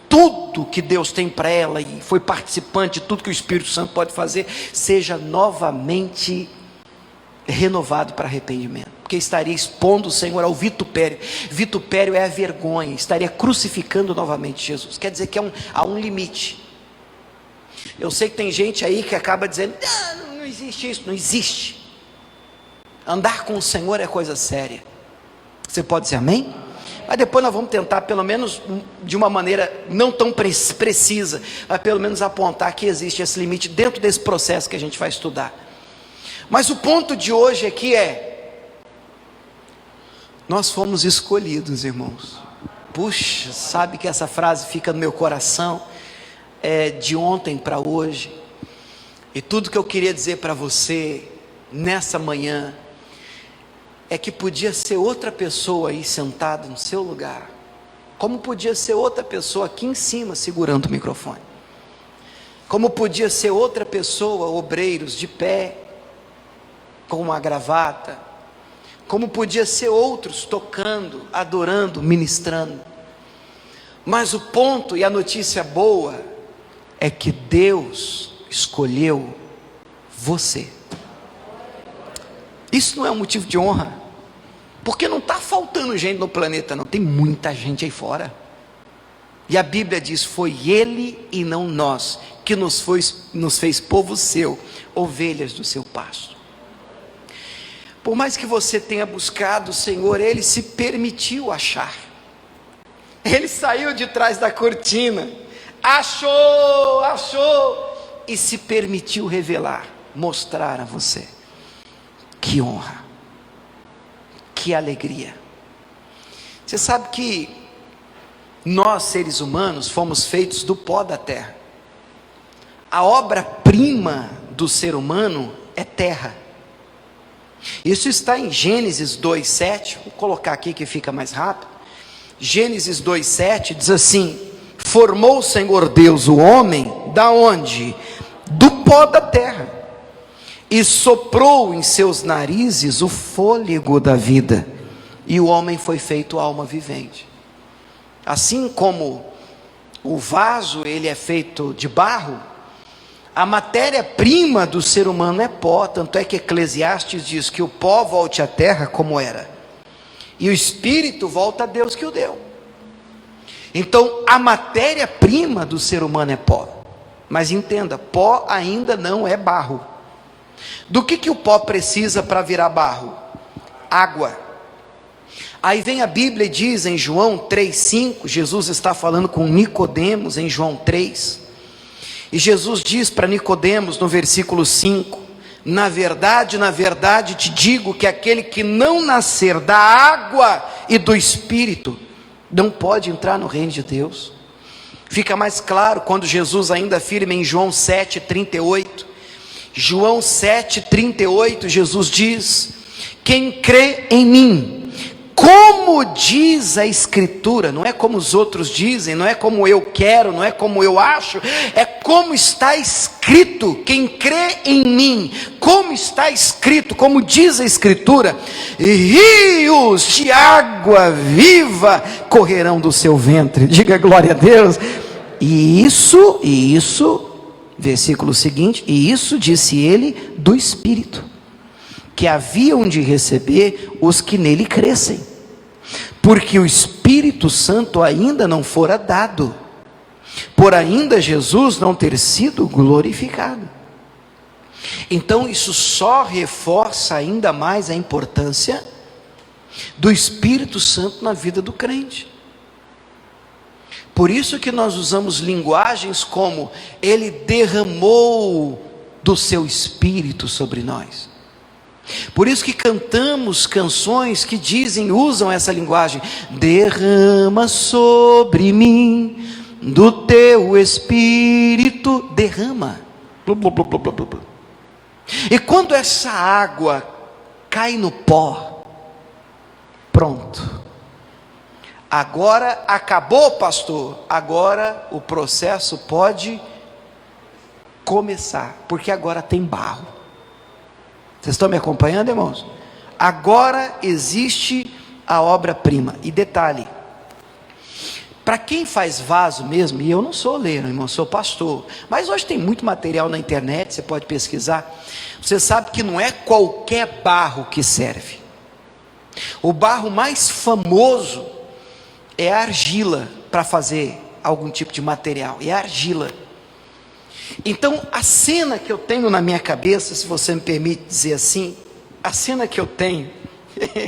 tudo que Deus tem para ela e foi participante de tudo que o Espírito Santo pode fazer, seja novamente renovado para arrependimento, porque estaria expondo o Senhor ao vitupério. Vitupério é a vergonha, estaria crucificando novamente Jesus. Quer dizer que há um limite. Eu sei que tem gente aí que acaba dizendo: não existe isso. Não existe. Andar com o Senhor é coisa séria. Você pode dizer amém? Mas depois nós vamos tentar, pelo menos de uma maneira não tão precisa, mas pelo menos apontar que existe esse limite dentro desse processo que a gente vai estudar. Mas o ponto de hoje aqui nós fomos escolhidos, irmãos. Puxa, sabe que essa frase fica no meu coração, de ontem para hoje. E tudo que eu queria dizer para você nessa manhã é que podia ser outra pessoa aí sentada no seu lugar, como podia ser outra pessoa aqui em cima segurando o microfone, como podia ser outra pessoa, obreiros de pé com uma gravata, como podia ser outros tocando, adorando, ministrando. Mas o ponto e a notícia boa é que Deus escolheu você. Isso não é um motivo de honra, porque não está faltando gente no planeta, não, tem muita gente aí fora. E a Bíblia diz: foi Ele e não nós que nos fez povo seu, ovelhas do seu pasto. Por mais que você tenha buscado o Senhor, Ele se permitiu achar. Ele saiu de trás da cortina, achou, e se permitiu revelar, mostrar a você. Que honra, que alegria. Você sabe que nós, seres humanos, fomos feitos do pó da terra. A obra-prima do ser humano é terra. Isso está em Gênesis 2:7. Vou colocar aqui que fica mais rápido. Gênesis 2:7 diz assim: formou o Senhor Deus o homem da onde? Do pó da terra, e soprou em seus narizes o fôlego da vida, e o homem foi feito alma vivente. Assim como o vaso ele é feito de barro, a matéria-prima do ser humano é pó. Tanto é que Eclesiastes diz que o pó volte à terra como era, e o espírito volta a Deus que o deu. Então a matéria-prima do ser humano é pó. Mas entenda, pó ainda não é barro. Do que o pó precisa para virar barro? Água. Aí vem a Bíblia e diz em João 3:5, Jesus está falando com Nicodemos em João 3, e Jesus diz para Nicodemos no versículo 5: na verdade te digo que aquele que não nascer da água e do Espírito não pode entrar no reino de Deus. Fica mais claro quando Jesus ainda afirma em João 7:38. João 7:38, Jesus diz: quem crê em mim, como diz a Escritura, não é como os outros dizem, não é como eu quero, não é como eu acho, é como está escrito. Quem crê em mim, como está escrito, como diz a Escritura, rios de água viva correrão do seu ventre. Diga glória a Deus. E isso, versículo seguinte, e isso disse ele do Espírito, que haviam de receber os que nele crescem, porque o Espírito Santo ainda não fora dado, por ainda Jesus não ter sido glorificado. Então isso só reforça ainda mais a importância do Espírito Santo na vida do crente. Por isso que nós usamos linguagens como: ele derramou do seu Espírito sobre nós. Por isso que cantamos canções que usam essa linguagem: derrama sobre mim do teu Espírito, derrama. E quando essa água cai no pó, pronto. Agora acabou, pastor. Agora o processo pode começar, porque agora tem barro. Vocês estão me acompanhando, irmãos? Agora existe a obra-prima. E detalhe, para quem faz vaso mesmo, e eu não sou oleiro, irmão, sou pastor, mas hoje tem muito material na internet, você pode pesquisar. Você sabe que não é qualquer barro que serve. O barro mais famoso é a argila, para fazer algum tipo de material, é a argila. Então a cena que eu tenho na minha cabeça, se você me permite dizer assim, a cena que eu tenho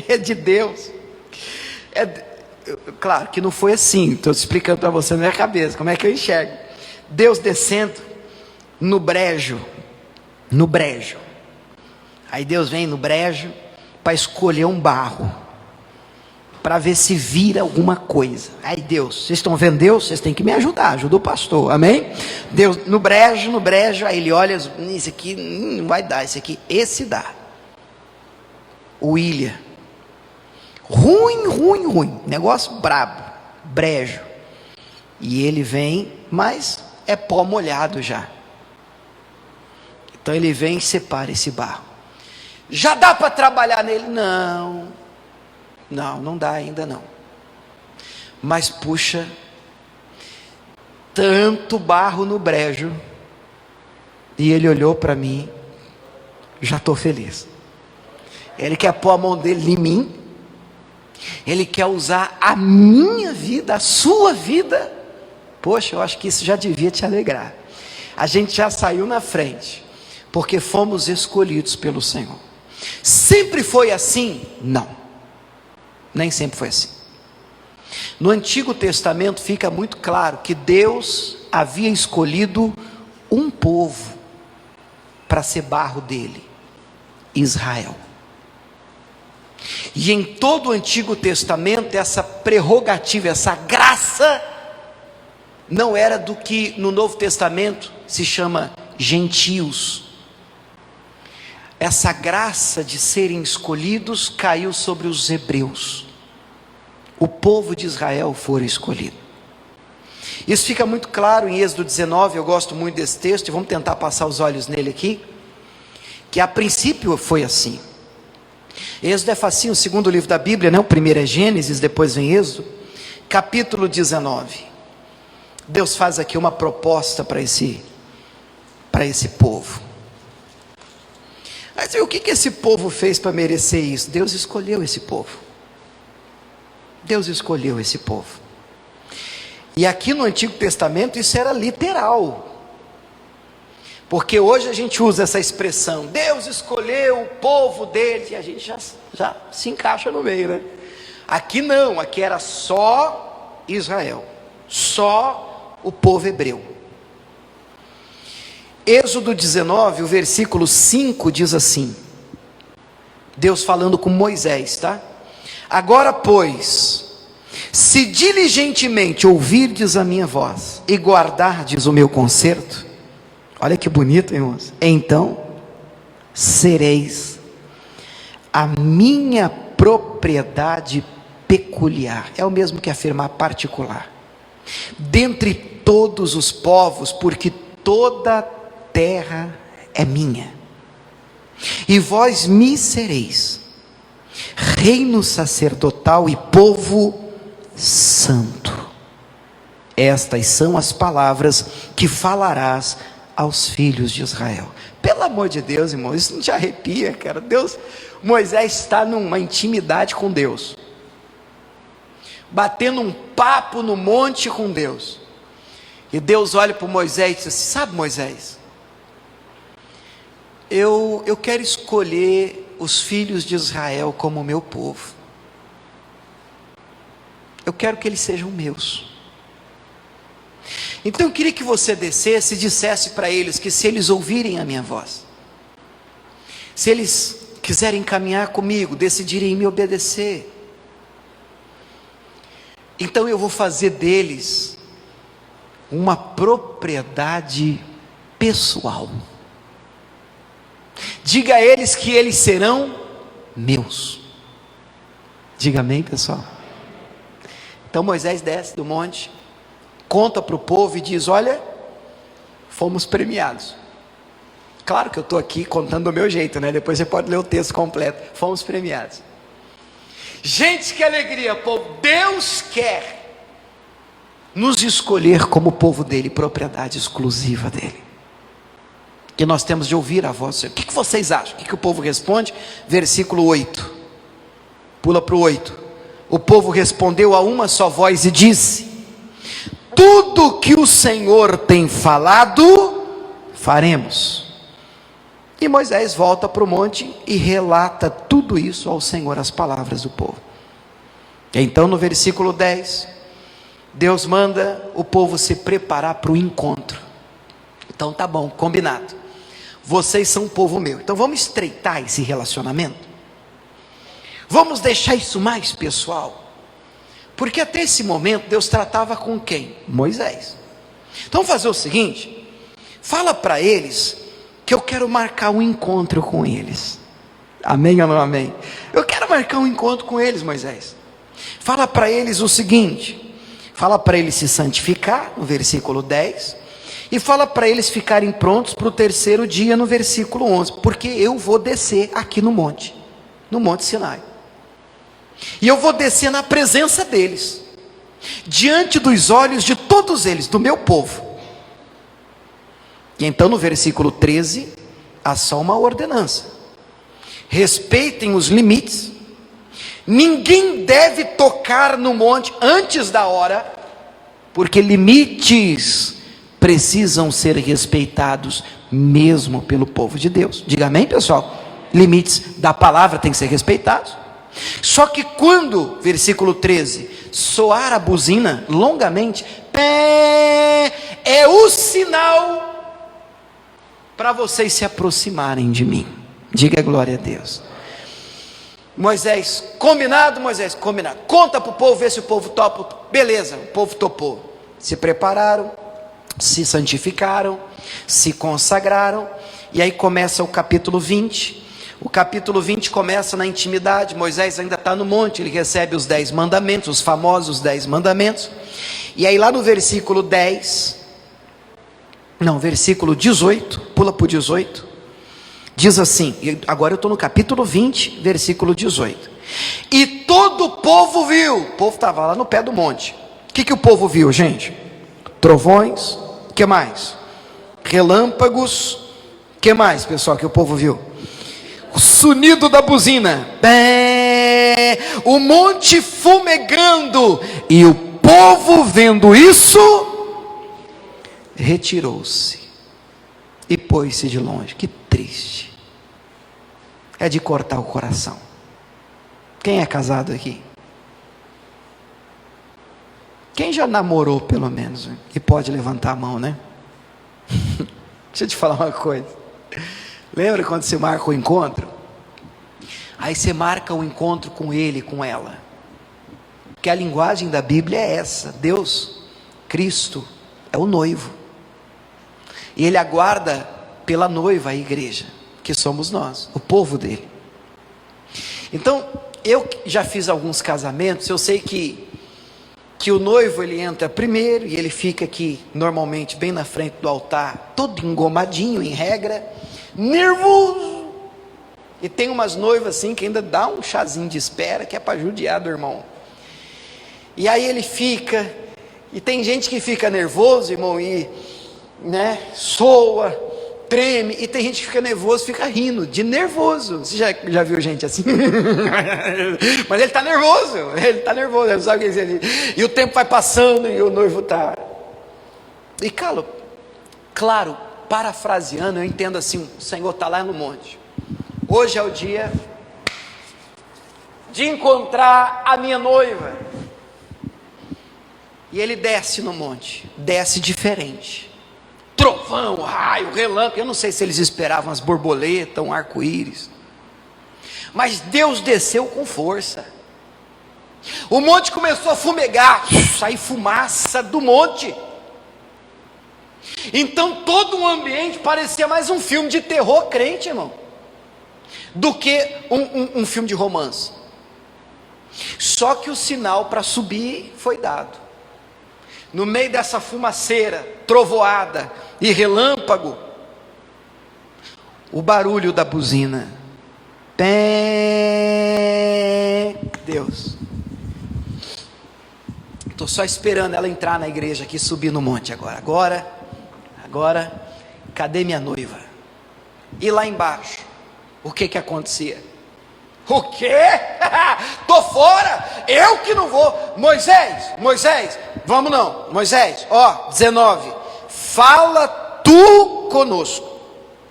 é de Deus. Claro que não foi assim, estou explicando para você na minha cabeça, como é que eu enxergo. Deus descendo no brejo, aí Deus vem no brejo para escolher um barro, para ver se vira alguma coisa. Aí Deus, vocês estão vendo Deus? Vocês têm que me ajudar, ajuda o pastor, amém? Deus no brejo, aí ele olha, isso aqui não vai dar, esse dá. O William, ruim, negócio brabo, brejo. E ele vem, mas é pó molhado já. Então ele vem e separa esse barro. Já dá para trabalhar nele? Não dá ainda não. Mas puxa, tanto barro no brejo, e ele olhou para mim, já estou feliz. Ele quer pôr a mão dele em mim, ele quer usar a minha vida, a sua vida. Poxa, eu acho que isso já devia te alegrar. A gente já saiu na frente, porque fomos escolhidos pelo Senhor. Sempre foi assim? Não, nem sempre foi assim. No Antigo Testamento fica muito claro que Deus havia escolhido um povo para ser barro dele, Israel. E em todo o Antigo Testamento, essa prerrogativa, essa graça, não era do que no Novo Testamento se chama gentios. Essa graça de serem escolhidos caiu sobre os hebreus. O povo de Israel fora escolhido. Isso fica muito claro em Êxodo 19, eu gosto muito desse texto, e vamos tentar passar os olhos nele aqui, que a princípio foi assim. Êxodo é facinho, o segundo livro da Bíblia, né? O primeiro é Gênesis, depois vem Êxodo, capítulo 19. Deus faz aqui uma proposta para esse povo. Mas o que esse povo fez para merecer isso? Deus escolheu esse povo. Deus escolheu esse povo. E aqui no Antigo Testamento isso era literal. Porque hoje a gente usa essa expressão, Deus escolheu o povo dele, e a gente já se encaixa no meio, né? Aqui não, aqui era só Israel, só o povo hebreu. Êxodo 19, o versículo 5 diz assim, Deus falando com Moisés, tá? Agora pois, se diligentemente ouvirdes a minha voz, e guardardes o meu concerto, olha que bonito, irmãos, então sereis a minha propriedade peculiar, é o mesmo que afirmar particular, dentre todos os povos, porque toda terra é minha, e vós me sereis reino sacerdotal e povo santo. Estas são as palavras que falarás aos filhos de Israel. Pelo amor de Deus, irmão, isso não te arrepia, cara? Moisés está numa intimidade com Deus, batendo um papo no monte com Deus, e Deus olha para Moisés e diz assim, sabe Moisés, eu quero escolher os filhos de Israel como meu povo, eu quero que eles sejam meus. Então eu queria que você descesse e dissesse para eles que se eles ouvirem a minha voz, se eles quiserem caminhar comigo, decidirem me obedecer, então eu vou fazer deles uma propriedade pessoal. Diga a eles que eles serão meus. Diga amém, pessoal. Então Moisés desce do monte, conta para o povo e diz, olha, fomos premiados. Claro que eu estou aqui contando do meu jeito, né? Depois você pode ler o texto completo. Fomos premiados. Gente, que alegria, povo. Deus quer nos escolher como povo dele, propriedade exclusiva dele. Que nós temos de ouvir a voz do Senhor. O que vocês acham? O que o povo responde? Versículo 8. Pula para o 8. O povo respondeu a uma só voz e disse, tudo que o Senhor tem falado, faremos. E Moisés volta para o monte e relata tudo isso ao Senhor, as palavras do povo. Então no versículo 10, Deus manda o povo se preparar para o encontro. Então tá bom, combinado. Vocês são um povo meu. Então vamos estreitar esse relacionamento. Vamos deixar isso mais pessoal. Porque até esse momento Deus tratava com quem? Moisés. Então vamos fazer o seguinte. Fala para eles que eu quero marcar um encontro com eles. Amém ou não amém? Eu quero marcar um encontro com eles, Moisés. Fala para eles o seguinte. Fala para eles se santificar, no versículo 10. E fala para eles ficarem prontos para o terceiro dia, no versículo 11. Porque eu vou descer aqui no Monte Sinai. E eu vou descer na presença deles, diante dos olhos de todos eles, do meu povo. E então no versículo 13, há só uma ordenança: respeitem os limites, ninguém deve tocar no monte antes da hora, porque limites precisam ser respeitados mesmo pelo povo de Deus. Diga amém, pessoal? Limites da palavra têm que ser respeitados. Só que quando, versículo 13, soar a buzina longamente, é o sinal para vocês se aproximarem de mim. Diga glória a Deus. Moisés, combinado, Moisés, combinado. Conta para o povo, vê se o povo topa. Beleza, o povo topou. Se prepararam, se santificaram, se consagraram. E aí começa o capítulo 20. O capítulo 20 começa na intimidade. Moisés ainda está no monte, ele recebe os 10 mandamentos, os famosos 10 mandamentos. E aí lá no versículo 18, pula para o 18, diz assim, agora eu estou no capítulo 20, versículo 18. E todo o povo viu, o povo estava lá no pé do monte. O que o povo viu, gente? Trovões, o que mais? Relâmpagos, o que mais, pessoal, que o povo viu? O sonido da buzina, o monte fumegando, e o povo vendo isso, retirou-se e pôs-se de longe. Que triste, é de cortar o coração. Quem é casado aqui? Quem já namorou pelo menos, e pode levantar a mão, né? Deixa eu te falar uma coisa. Lembra quando você marca o encontro? Aí você marca o encontro com ele, com ela. Porque a linguagem da Bíblia é essa. Deus, Cristo, é o noivo. E Ele aguarda pela noiva, a igreja, que somos nós, o povo dele. Então, eu já fiz alguns casamentos, eu sei que o noivo ele entra primeiro e ele fica aqui, normalmente, bem na frente do altar, todo engomadinho, em regra, nervoso. E tem umas noivas assim que ainda dá um chazinho de espera, que é para judiar do irmão. E aí ele fica, e tem gente que fica nervoso, irmão, e soa, treme, e tem gente que fica nervoso, fica rindo, de nervoso. Você já viu gente assim? Mas ele está nervoso, ele não sabe o que dizer. E o tempo vai passando e o noivo está. E claro, parafraseando, eu entendo assim, o Senhor está lá no monte. Hoje é o dia de encontrar a minha noiva. E ele desce no monte, desce diferente. Trovão, raio, relâmpago. Eu não sei se eles esperavam as borboletas, um arco-íris. Mas Deus desceu com força. O monte começou a fumegar, sair fumaça do monte. Então todo o ambiente parecia mais um filme de terror crente, irmão, do que um filme de romance. Só que o sinal para subir foi dado. No meio dessa fumaceira, trovoada e relâmpago, o barulho da buzina. Pé, Deus. Estou só esperando ela entrar na igreja aqui, subir no monte agora, cadê minha noiva? E lá embaixo, o que acontecia? O quê? Tô fora, eu que não vou. Moisés, vamos não. Moisés, 19, fala tu conosco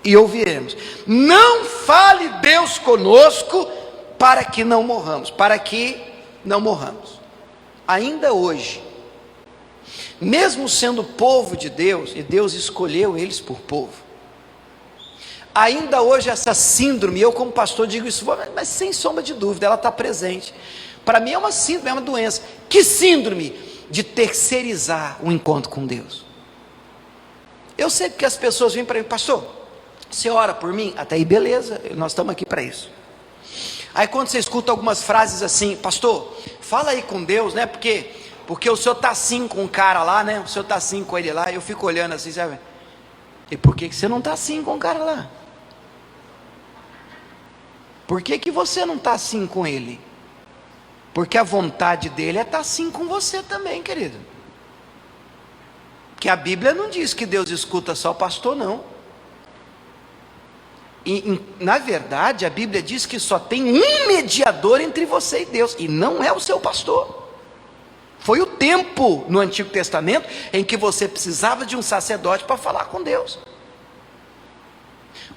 e ouviremos. Não fale Deus conosco para que não morramos, Ainda hoje, mesmo sendo povo de Deus, e Deus escolheu eles por povo, ainda hoje essa síndrome, eu como pastor digo isso, mas sem sombra de dúvida, ela está presente. Para mim é uma síndrome, é uma doença. Que síndrome? De terceirizar o encontro com Deus. Eu sei que as pessoas vêm para mim, pastor, você ora por mim? Até aí beleza, nós estamos aqui para isso. Aí quando você escuta algumas frases assim, pastor, fala aí com Deus, né? Porque o senhor está assim com o cara lá, né? O senhor está assim com ele lá, eu fico olhando assim, sabe? E por que você não está assim com o cara lá? Por que você não está assim com ele? Porque a vontade dele é estar assim com você também, querido. Que a Bíblia não diz que Deus escuta só o pastor, não. Na verdade, a Bíblia diz que só tem um mediador entre você e Deus, e não é o seu pastor. Foi o tempo no Antigo Testamento em que você precisava de um sacerdote para falar com Deus.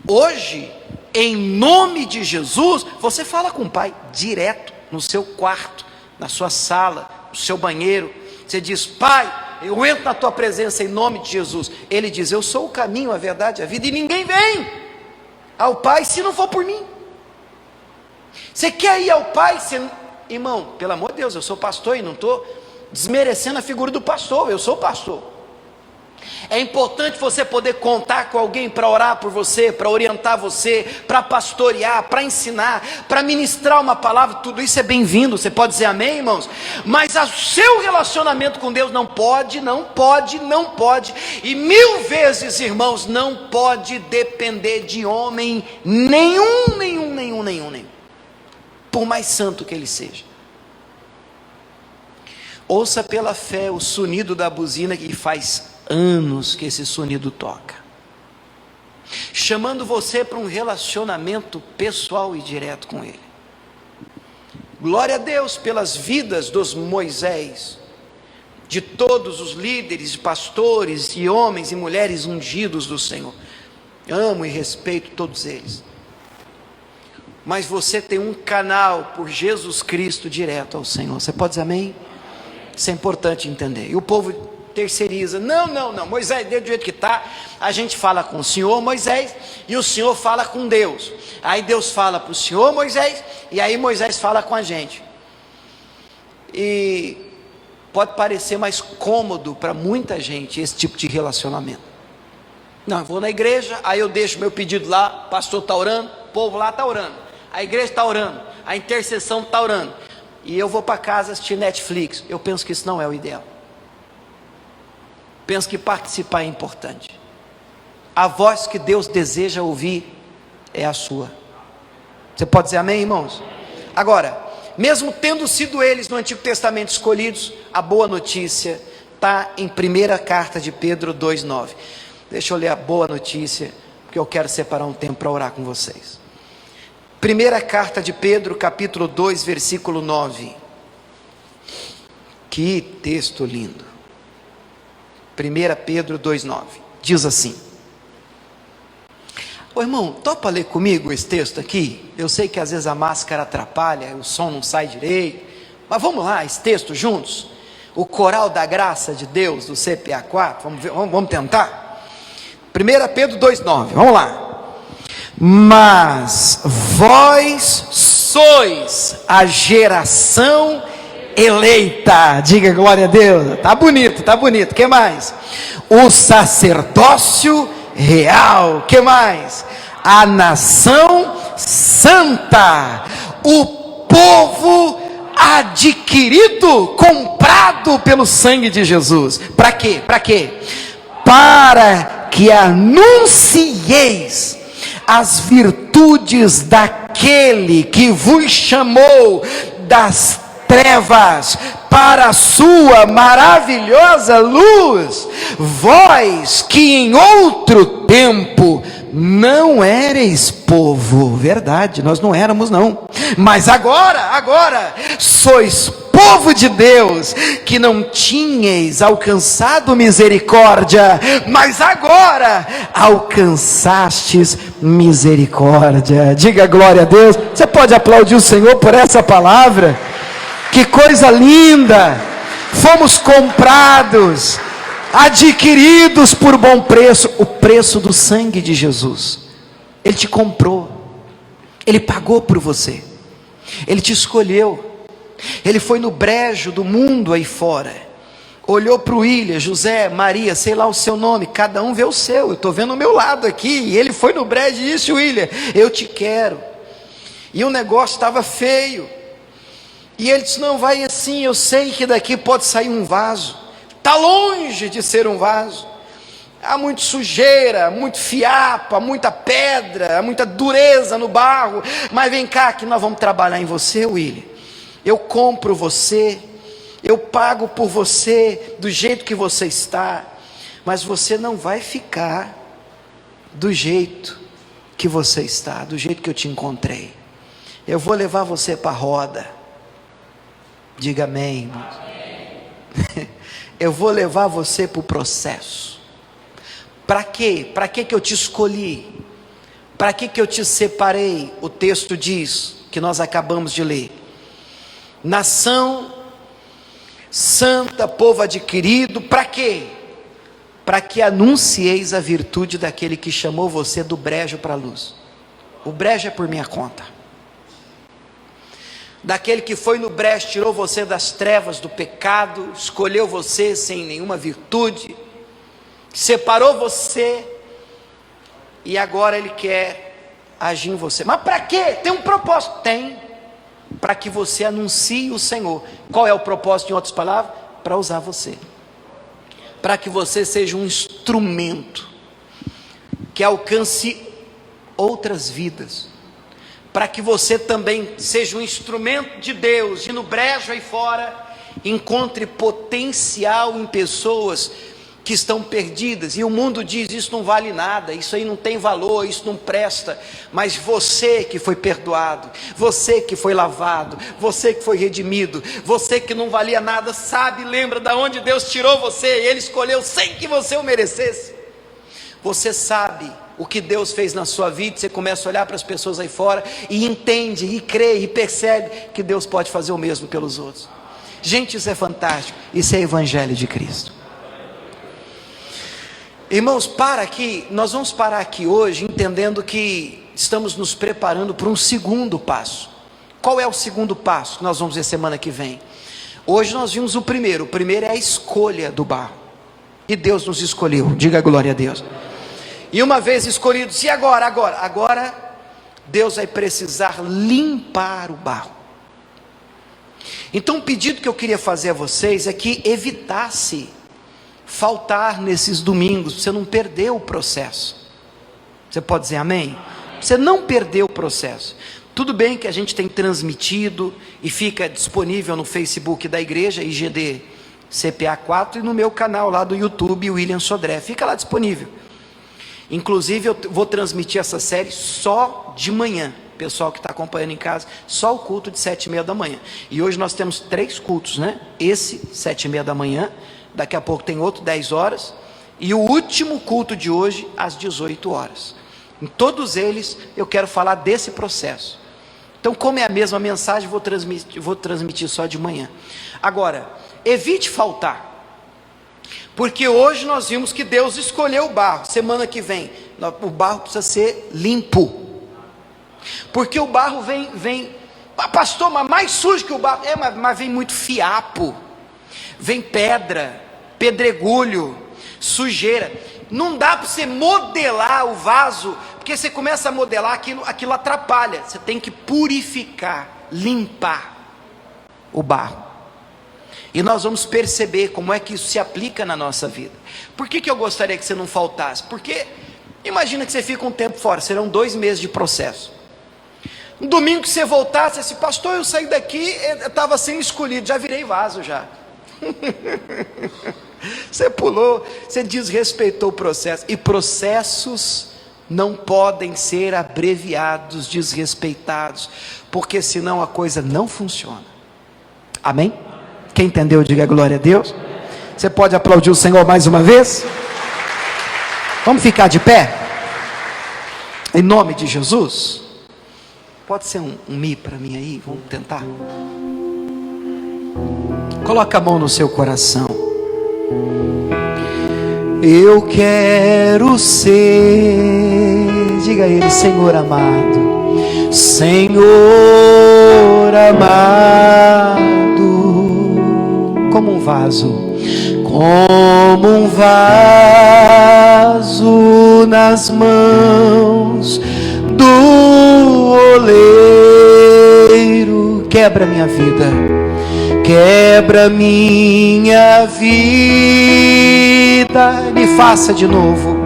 Hoje, em nome de Jesus, você fala com o Pai direto, no seu quarto, na sua sala, no seu banheiro. Você diz, Pai, eu entro na tua presença em nome de Jesus. Ele diz, eu sou o caminho, a verdade e a vida, e ninguém vem ao Pai se não for por mim. Você quer ir ao Pai? Irmão, pelo amor de Deus, eu sou pastor e não estou desmerecendo a figura do pastor, eu sou pastor. É importante você poder contar com alguém para orar por você, para orientar você, para pastorear, para ensinar, para ministrar uma palavra. Tudo isso é bem-vindo, você pode dizer amém, irmãos? Mas o seu relacionamento com Deus não pode, e 1000 vezes, irmãos, não pode depender de homem nenhum, por mais santo que ele seja. Ouça pela fé o sonido da buzina, que faz anos que esse sonido toca, chamando você para um relacionamento pessoal e direto com Ele. Glória a Deus pelas vidas dos Moisés, de todos os líderes, pastores e homens e mulheres ungidos do Senhor. Amo e respeito todos eles. Mas você tem um canal por Jesus Cristo direto ao Senhor. Você pode dizer amém? Isso é importante entender. E o povo terceiriza, não, Moisés, do jeito que está, a gente fala com o Senhor Moisés, e o Senhor fala com Deus, aí Deus fala para o Senhor Moisés, e aí Moisés fala com a gente, e pode parecer mais cômodo para muita gente esse tipo de relacionamento. Não, eu vou na igreja, aí eu deixo meu pedido lá, o pastor está orando, o povo lá está orando, a igreja está orando, a intercessão está orando, e eu vou para casa assistir Netflix. Eu penso que isso não é o ideal. Penso que participar é importante. A voz que Deus deseja ouvir é a sua. Você pode dizer amém, irmãos? Agora, mesmo tendo sido eles no Antigo Testamento escolhidos, a boa notícia está em 1ª carta de Pedro 2,9. Deixa eu ler a boa notícia, porque eu quero separar um tempo para orar com vocês. 1ª carta de Pedro, capítulo 2, versículo 9. Que texto lindo. 1 Pedro 2,9, diz assim. Ô irmão, topa ler comigo esse texto aqui? Eu sei que às vezes a máscara atrapalha, o som não sai direito, mas vamos lá, esse texto juntos? O coral da graça de Deus, do CPA 4, vamos tentar? 1 Pedro 2,9, vamos lá. Mas vós sois a geração eleita, diga glória a Deus, tá bonito, o que mais? O sacerdócio real, o que mais? A nação santa, o povo adquirido, comprado pelo sangue de Jesus. Para quê? Para que anuncieis as virtudes daquele que vos chamou das trevas para a sua maravilhosa luz, vós que em outro tempo não éreis povo, verdade, nós não éramos não, mas agora sois povo de Deus, que não tinhais alcançado misericórdia, mas agora alcançastes misericórdia. Diga glória a Deus. Você pode aplaudir o Senhor por essa palavra? Que coisa linda! Fomos comprados, adquiridos por bom preço, o preço do sangue de Jesus. Ele te comprou, Ele pagou por você, Ele te escolheu, Ele foi no brejo do mundo aí fora, olhou para o William, José, Maria, sei lá o seu nome, cada um vê o seu, eu estou vendo o meu lado aqui, e ele foi no brejo e disse: William, eu te quero, e o negócio estava feio, e ele disse: não, vai assim, eu sei que daqui pode sair um vaso, está longe de ser um vaso, há muita sujeira, muito fiapo, muita pedra, muita dureza no barro, mas vem cá que nós vamos trabalhar em você, William, eu compro você, eu pago por você, do jeito que você está, mas você não vai ficar do jeito que você está, do jeito que eu te encontrei, eu vou levar você para a roda. Diga amém, irmãos. Eu vou levar você para o processo. Para quê? Para que eu te escolhi? Para que eu te separei? O texto diz, que nós acabamos de ler: nação santa, povo adquirido. Para quê? Para que anuncieis a virtude daquele que chamou você do brejo para a luz. O brejo é por minha conta. daquele que foi no brejo, tirou você das trevas do pecado, escolheu você sem nenhuma virtude, separou você, e agora Ele quer agir em você. Mas para quê? Tem um propósito. Tem, para que você anuncie o Senhor. Qual é o propósito, em outras palavras? Para usar você, para que você seja um instrumento que alcance outras vidas, para que você também seja um instrumento de Deus, e no brejo aí fora, encontre potencial em pessoas que estão perdidas, e o mundo diz, isso não vale nada, isso aí não tem valor, isso não presta, mas você que foi perdoado, você que foi lavado, você que foi redimido, você que não valia nada, sabe, lembra de onde Deus tirou você, e Ele escolheu sem que você o merecesse. Você sabe o que Deus fez na sua vida, você começa a olhar para as pessoas aí fora, e entende, e crê, e percebe que Deus pode fazer o mesmo pelos outros. Gente, isso é fantástico, isso é Evangelho de Cristo. Irmãos, nós vamos parar aqui hoje, entendendo que estamos nos preparando para um segundo passo. Qual é o segundo passo que nós vamos ver semana que vem? Hoje nós vimos o primeiro é a escolha do barro, e Deus nos escolheu, diga glória a Deus. E uma vez escolhidos, e agora Deus vai precisar limpar o barro. Então o pedido que eu queria fazer a vocês é que evitasse faltar nesses domingos, para você não perder o processo. Você pode dizer amém? Para você não perder o processo. Tudo bem que a gente tem transmitido e fica disponível no Facebook da igreja, IGD CPA 4, e no meu canal lá do YouTube, William Sodré, fica lá disponível. Inclusive eu vou transmitir essa série só de manhã, pessoal que está acompanhando em casa, só o culto de 7h30 da manhã, e hoje nós temos 3 cultos, né? Esse 7h30 da manhã, daqui a pouco tem outro 10 horas, e o último culto de hoje às 18 horas, em todos eles eu quero falar desse processo. Então, como é a mesma mensagem, vou transmitir só de manhã. Agora, evite faltar, porque hoje nós vimos que Deus escolheu o barro. Semana que vem, o barro precisa ser limpo, porque o barro vem pastor, mas mais sujo que o barro, mas vem muito fiapo, vem pedra, pedregulho, sujeira. Não dá para você modelar o vaso, porque você começa a modelar, aquilo atrapalha. Você tem que purificar, limpar o barro. E nós vamos perceber como é que isso se aplica na nossa vida. Por que eu gostaria que você não faltasse? Porque imagina que você fica um tempo fora, serão 2 meses de processo. Um domingo que você voltasse, assim, pastor, eu saí daqui, eu estava sendo escolhido, já virei vaso já. Você pulou, você desrespeitou o processo, e processos não podem ser abreviados, desrespeitados, porque senão a coisa não funciona. Amém? Quem entendeu, diga glória a Deus. Você pode aplaudir o Senhor mais uma vez? Vamos ficar de pé? Em nome de Jesus. Pode ser um mi para mim aí? Vamos tentar. Coloca a mão no seu coração. Eu quero ser, diga a Ele, Senhor amado, Senhor amado, como um vaso nas mãos do oleiro. Quebra minha vida, quebra minha vida, me faça de novo,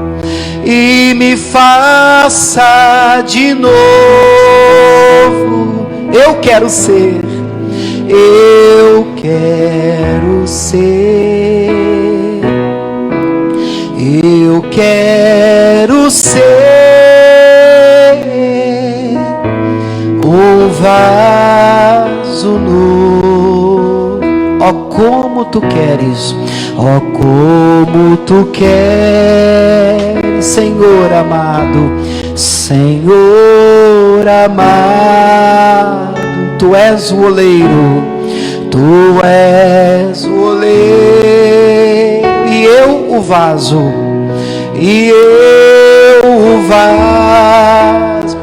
e me faça de novo. Eu quero ser, eu quero ser, eu quero ser um vaso novo. Ó, como tu queres, ó, como tu queres, Senhor amado, Senhor amado. Tu és o oleiro, tu és o oleiro, e eu o vaso,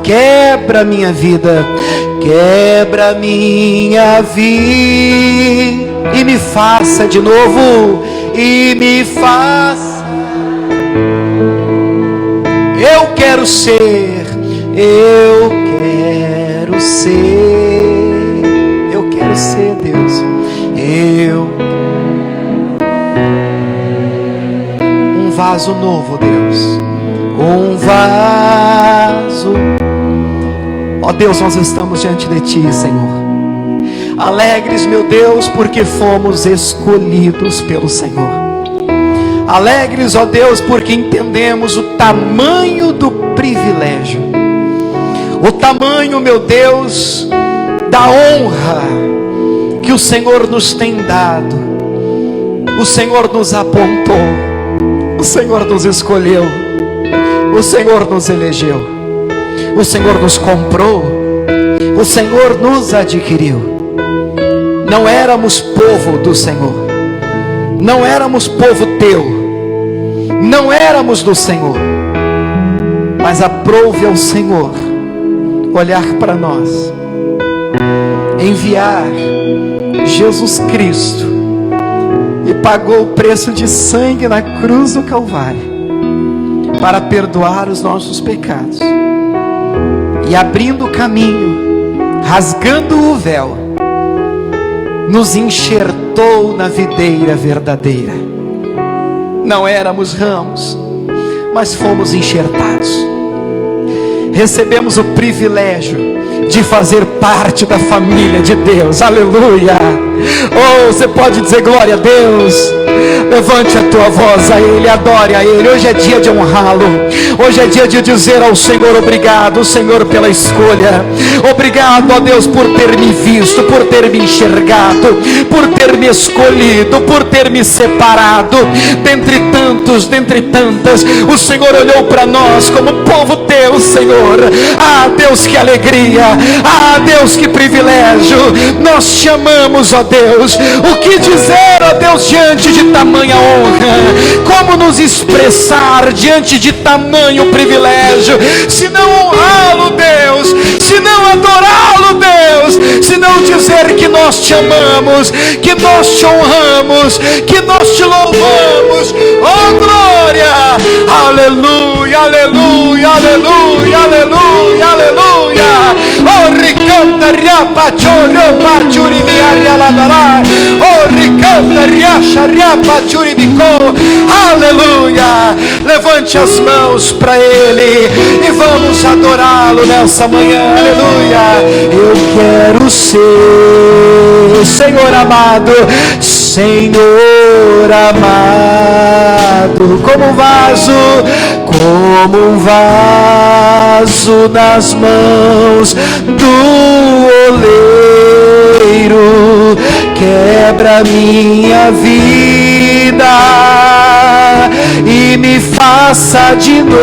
quebra quebra a minha vida, quebra a minha vida e me faça de novo, e me faça. Eu quero ser, eu quero ser Deus, um vaso novo, Deus, um vaso. Ó Deus, nós estamos diante de Ti, Senhor, alegres, meu Deus, porque fomos escolhidos pelo Senhor. Alegres, ó Deus, porque entendemos o tamanho do privilégio, o tamanho, meu Deus, da honra que o Senhor nos tem dado. O Senhor nos apontou, o Senhor nos escolheu, o Senhor nos elegeu, o Senhor nos comprou, o Senhor nos adquiriu. Não éramos povo do Senhor, não éramos povo teu, não éramos do Senhor, mas aprove ao Senhor olhar para nós, enviar Jesus Cristo, e pagou o preço de sangue na cruz do Calvário, para perdoar os nossos pecados, e abrindo o caminho, rasgando o véu, nos enxertou na videira verdadeira. Não éramos ramos, mas fomos enxertados. Recebemos o privilégio de fazer parte da família de Deus. Aleluia! Oh, você pode dizer glória a Deus. Levante a tua voz a Ele, adore a Ele. Hoje é dia de honrá-lo, hoje é dia de dizer ao Senhor obrigado, Senhor, pela escolha. Obrigado, ó Deus, por ter me visto, por ter me enxergado, por ter me escolhido, por ter me separado dentre tantos, dentre tantas. O Senhor olhou para nós como povo teu, Senhor. Ah, Deus, que alegria! Ah, Deus, que privilégio! Nós te amamos, ó Deus. O que dizer, ó Deus, diante de tamanha honra? Como nos expressar diante de tamanho privilégio? Se não honrá-lo, Deus, se não adorá-lo, Deus, se não dizer que nós te amamos, que nós te honramos, que nós te louvamos. Oh glória! Aleluia, aleluia, aleluia, aleluia, aleluia. Oh ricanta riapa choro parchuri di aria la la. Oh ricanta riacha riapa churi di co. Aleluia. Levante as mãos para Ele e vamos adorá-lo nessa manhã. Aleluia. Eu quero ser, Senhor amado, Senhor amado, como um vaso nas mãos do oleiro. Quebra minha vida e me faça de novo.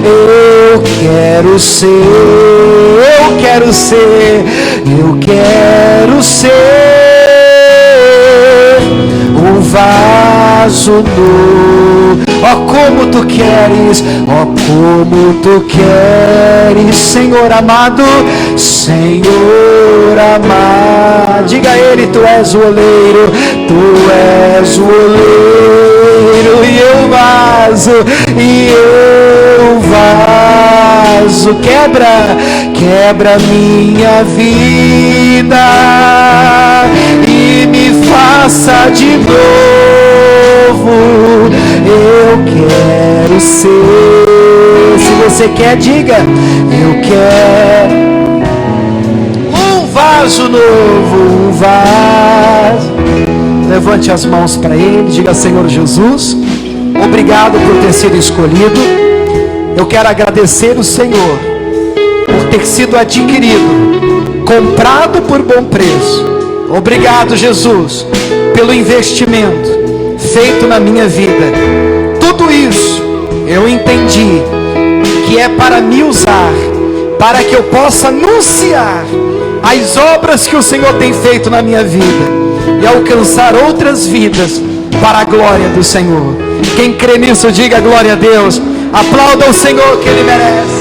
Eu quero ser, eu quero ser, eu quero ser um vaso novo. Ó como tu queres, ó como tu queres, Senhor amado, Senhor amado. Diga a Ele, tu és o oleiro, tu és o oleiro, e eu vaso, e eu vaso. Quebra minha vida e me faça de novo. Eu quero ser. Se você quer, diga: eu quero um vaso novo, um vaso. Levante as mãos para Ele, diga: Senhor Jesus, obrigado por ter sido escolhido. Eu quero agradecer o Senhor por ter sido adquirido, comprado por bom preço. Obrigado, Jesus, pelo investimento feito na minha vida. Tudo isso eu entendi que é para me usar, para que eu possa anunciar as obras que o Senhor tem feito na minha vida e alcançar outras vidas para a glória do Senhor. Quem crê nisso, diga glória a Deus. Aplauda o Senhor, que Ele merece.